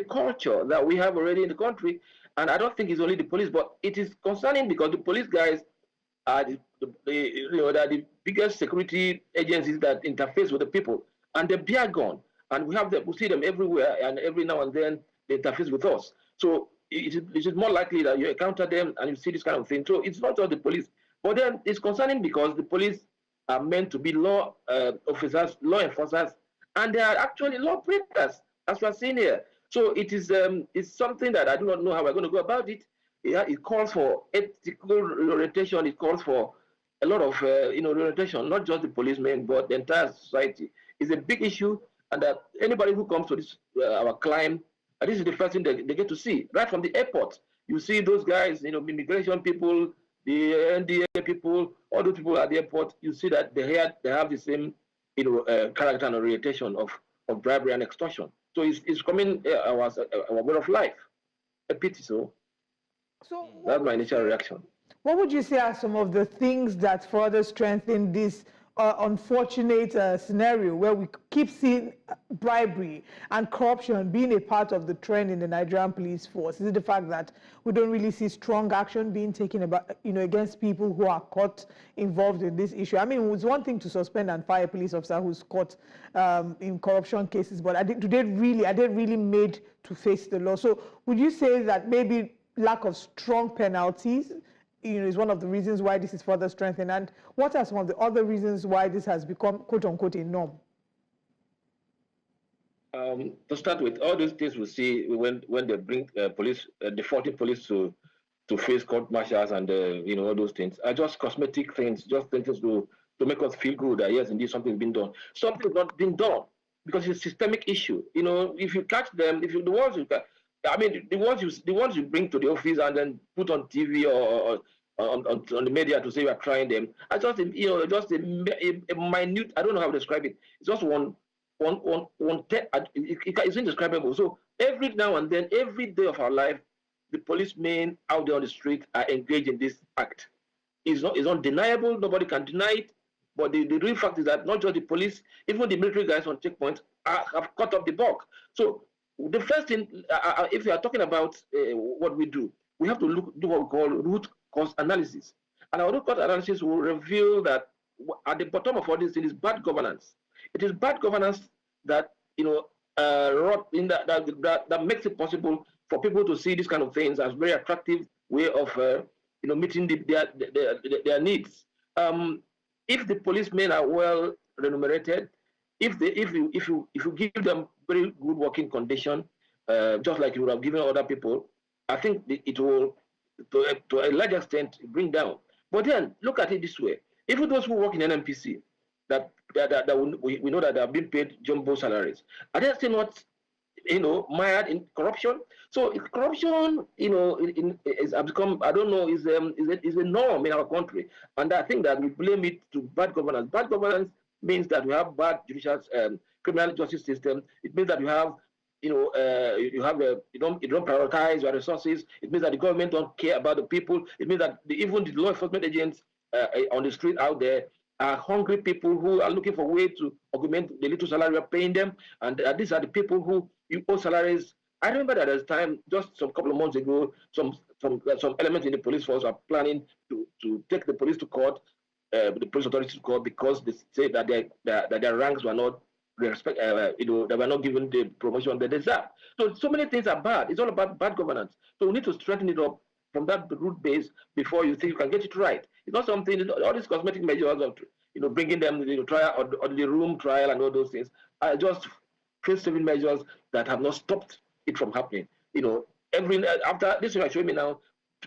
culture that we have already in the country, and I don't think it's only the police, but it is concerning because the police guys are the biggest security agencies that interface with the people, and they bear gun, and we see them everywhere, and every now and then they interface with us. So it is more likely that you encounter them and you see this kind of thing. So it's not just the police, but then it's concerning because the police are meant to be law officers, law enforcers, and they are actually law breakers, as we are seeing here. So it is it's something that I do not know how we're going to go about it. It calls for ethical orientation. It calls for a lot of orientation, not just the policemen, but the entire society. It's a big issue, and that anybody who comes to this our climb, this is the first thing they get to see right from the airport. You see those guys, immigration people, the NDA people, all those people at the airport. You see that they have the same character and orientation of bribery and extortion. So it's coming our way of life. A pity. So that's my initial reaction. What would you say are some of the things that further strengthen this unfortunate scenario where we keep seeing bribery and corruption being a part of the trend in the Nigerian police force? Is it the fact that we don't really see strong action being taken against people who are caught involved in this issue? I mean, it's one thing to suspend and fire a police officer who's caught in corruption cases, but are they really made to face the law? So would you say that maybe lack of strong penalties is one of the reasons why this is further strengthened? And what are some of the other reasons why this has become, quote unquote, a norm? To start with, all those things we see when they bring police, defaulting police to face court martials and all those things are just cosmetic things, just things to make us feel good that yes, indeed something's been done. Something's not been done because it's a systemic issue. If you catch them, the ones you bring to the office and then put on TV or on the media to say you are trying them, are just a minute. I don't know how to describe it. It's just one. It's indescribable. So every now and then, every day of our life, the policemen out there on the street are engaged in this act. It's undeniable. Nobody can deny it. But the real fact is that not just the police, even the military guys on checkpoints have caught up the buck. So the first thing, if we are talking about what we do, we have to do what we call root cause analysis. And our root cause analysis will reveal that at the bottom of all this thing is bad governance. It is bad governance that that makes it possible for people to see these kind of things as very attractive way of meeting their needs. If the policemen are well remunerated, if you give them very good working condition, just like you would have given other people, I think it will, to a large extent, bring down. But then look at it this way: Even those who work in NMPC, we know that they have been paid jumbo salaries. Are they still not, mired in corruption? So corruption, has become, I don't know, is a norm in our country. And I think that we blame it to bad governance. Bad governance means that we have bad judicial, criminal justice system. It means that you have, you don't prioritize your resources. It means that the government don't care about the people. It means that even the law enforcement agents on the street out there are hungry people who are looking for a way to augment the little salary we are paying them. And these are the people who you owe salaries. I remember that at the time, just some couple of months ago, some elements in the police force are planning to take the police to court, the police authorities to court, because they say that their ranks were not they were not given the promotion they deserve. So many things are bad. It's all about bad governance. So we need to strengthen it up from that root base before you think you can get it right. It's not something, all these cosmetic measures of, bringing them to trial or the room trial and all those things are just face-saving measures that have not stopped it from happening. After this you are showing me now,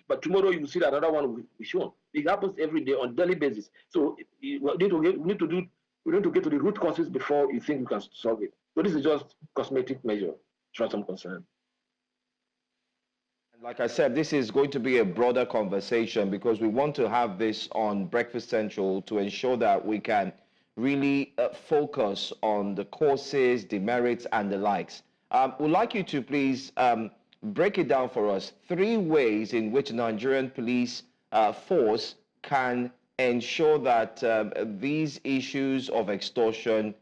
but tomorrow you will see that another one will be shown. It happens every day on a daily basis. So we need to get to the root causes before you think you can solve it. So this is just cosmetic measure, as far as I'm concerned. Like I said, this is going to be a broader conversation because we want to have this on Breakfast Central to ensure that we can really focus on the causes, demerits, and the likes. We'd like you to please break it down for us. 3 ways in which Nigerian police force can ensure that these issues of extortion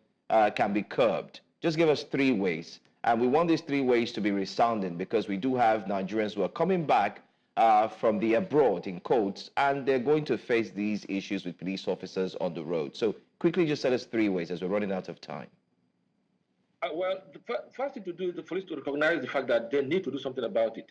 can be curbed. Just give us 3 ways. And we want these 3 ways to be resounding because we do have Nigerians who are coming back from the abroad, in quotes, and they're going to face these issues with police officers on the road. So quickly just tell us 3 ways as we're running out of time. Well, the first thing to do is the police to recognize the fact that they need to do something about it.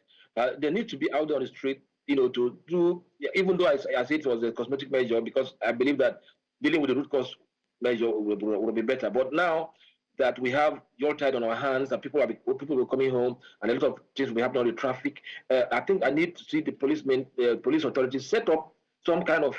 They need to be out there on the street, to do, even though I said it was a cosmetic measure, because I believe that dealing with the root cause measure will be better. But now that we have your tide on our hands and people are coming home and a lot of things will be happening on the traffic, I think I need to see the police authorities set up some kind of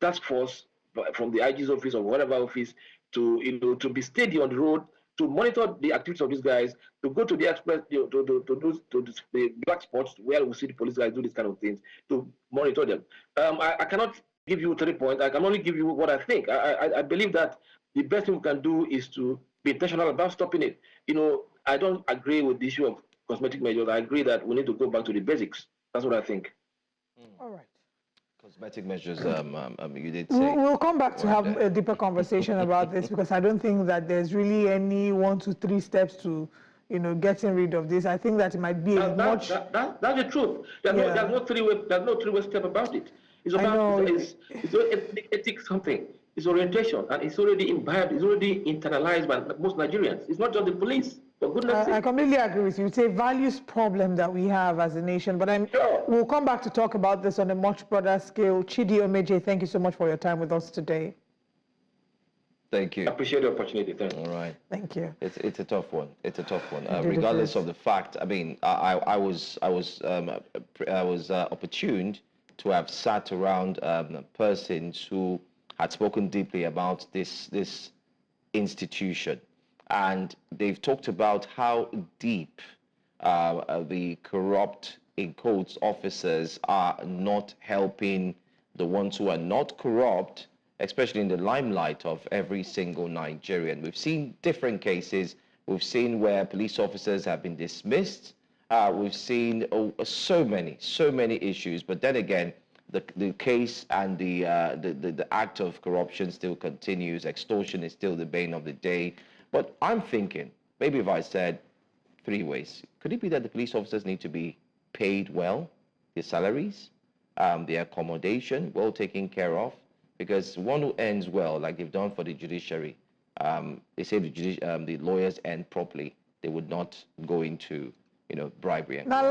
task force from the IG's office or whatever office to be steady on the road, to monitor the activities of these guys, to go to the express, to the black spots where we see the police guys do these kind of things, to monitor them. I cannot give you 3 points. I can only give you what I think. I believe that the best thing we can do is to be intentional about stopping it. I don't agree with the issue of cosmetic measures. I agree that we need to go back to the basics. That's what I think. All right. Cosmetic measures, you did say. We'll come back to have a deeper conversation about this because I don't think that there's really any 1 to 3 steps to, getting rid of this. I think that it might be that's the truth. There's no three-way step about it. It's about it's ethics something. It's orientation, and it's already imbibed. It's already internalized by most Nigerians. It's not just the police. For goodness' sake. I completely agree with you. It's a values problem that we have as a nation, but we'll come back to talk about this on a much broader scale. Chidi Omeje, thank you so much for your time with us today. Thank you. I appreciate the opportunity. Thanks. All right. Thank you. It's a tough one. It's a tough one. Regardless of the fact, I mean, I was opportuned to have sat around persons who had spoken deeply about this institution. And they've talked about how deep the corrupt, in quotes, officers are not helping the ones who are not corrupt, especially in the limelight of every single Nigerian. We've seen different cases. We've seen where police officers have been dismissed. We've seen so many issues. But then again, the case and the act of corruption still continues. Extortion is still the bane of the day. But I'm thinking, maybe if I said 3 ways, could it be that the police officers need to be paid well, their salaries, their accommodation well taken care of? Because one who earns well, like they've done for the judiciary, they say the lawyers earn properly, they would not go into bribery. Now,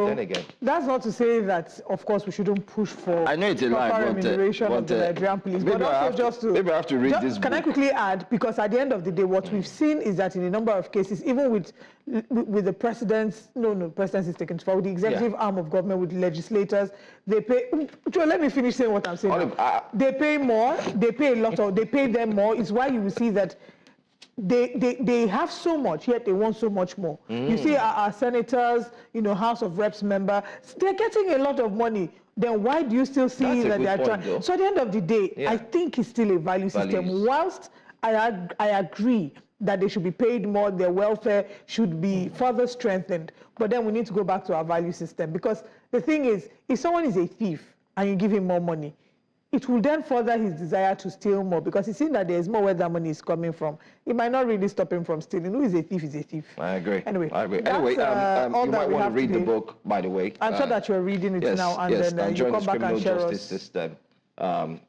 Then again, that's not to say that, of course, we shouldn't push for I know it's a lie, proper remuneration of the Nigerian police. Maybe But also maybe I have to read this book. Can I quickly add, because at the end of the day, what we've seen is that in a number of cases, even with the president's, president is taken forward, the executive arm of government, with legislators, they pay. Let me finish saying what I'm saying. They pay more. They pay a lot of. They pay them more. It's why you will see that they have so much, yet they want so much more. You see our senators, House of Reps member, they're getting a lot of money. Then why do you still see that they are trying? So at the end of the day, I think it's still a value system. Whilst I agree that they should be paid more, their welfare should be further strengthened. But then we need to go back to our value system, because the thing is, if someone is a thief and you give him more money, it will then further his desire to steal more, because he's seen that there's more where that money is coming from. It might not really stop him from stealing. Who is a thief is a thief. I agree. Anyway, you might want to read the book, by the way. I'm sure that you're reading it now, and then you come back and share us. System.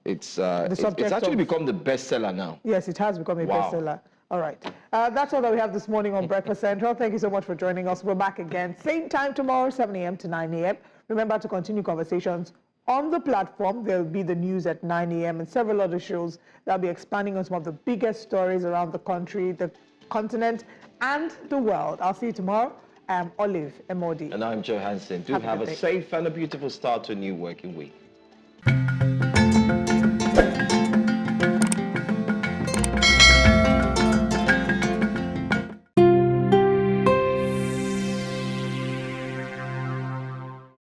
It's actually become the bestseller now. Yes, it has become a bestseller. All right. That's all that we have this morning on Breakfast Central. Thank you so much for joining us. We're back again, same time tomorrow, 7 a.m. to 9 a.m. Remember to continue conversations on the platform. There'll be the news at 9 a.m. and several other shows that'll be expanding on some of the biggest stories around the country, the continent, and the world. I'll see you tomorrow. I'm Olive Emodi. And I'm Joe Hansen. Do have a safe and a beautiful start to a new working week.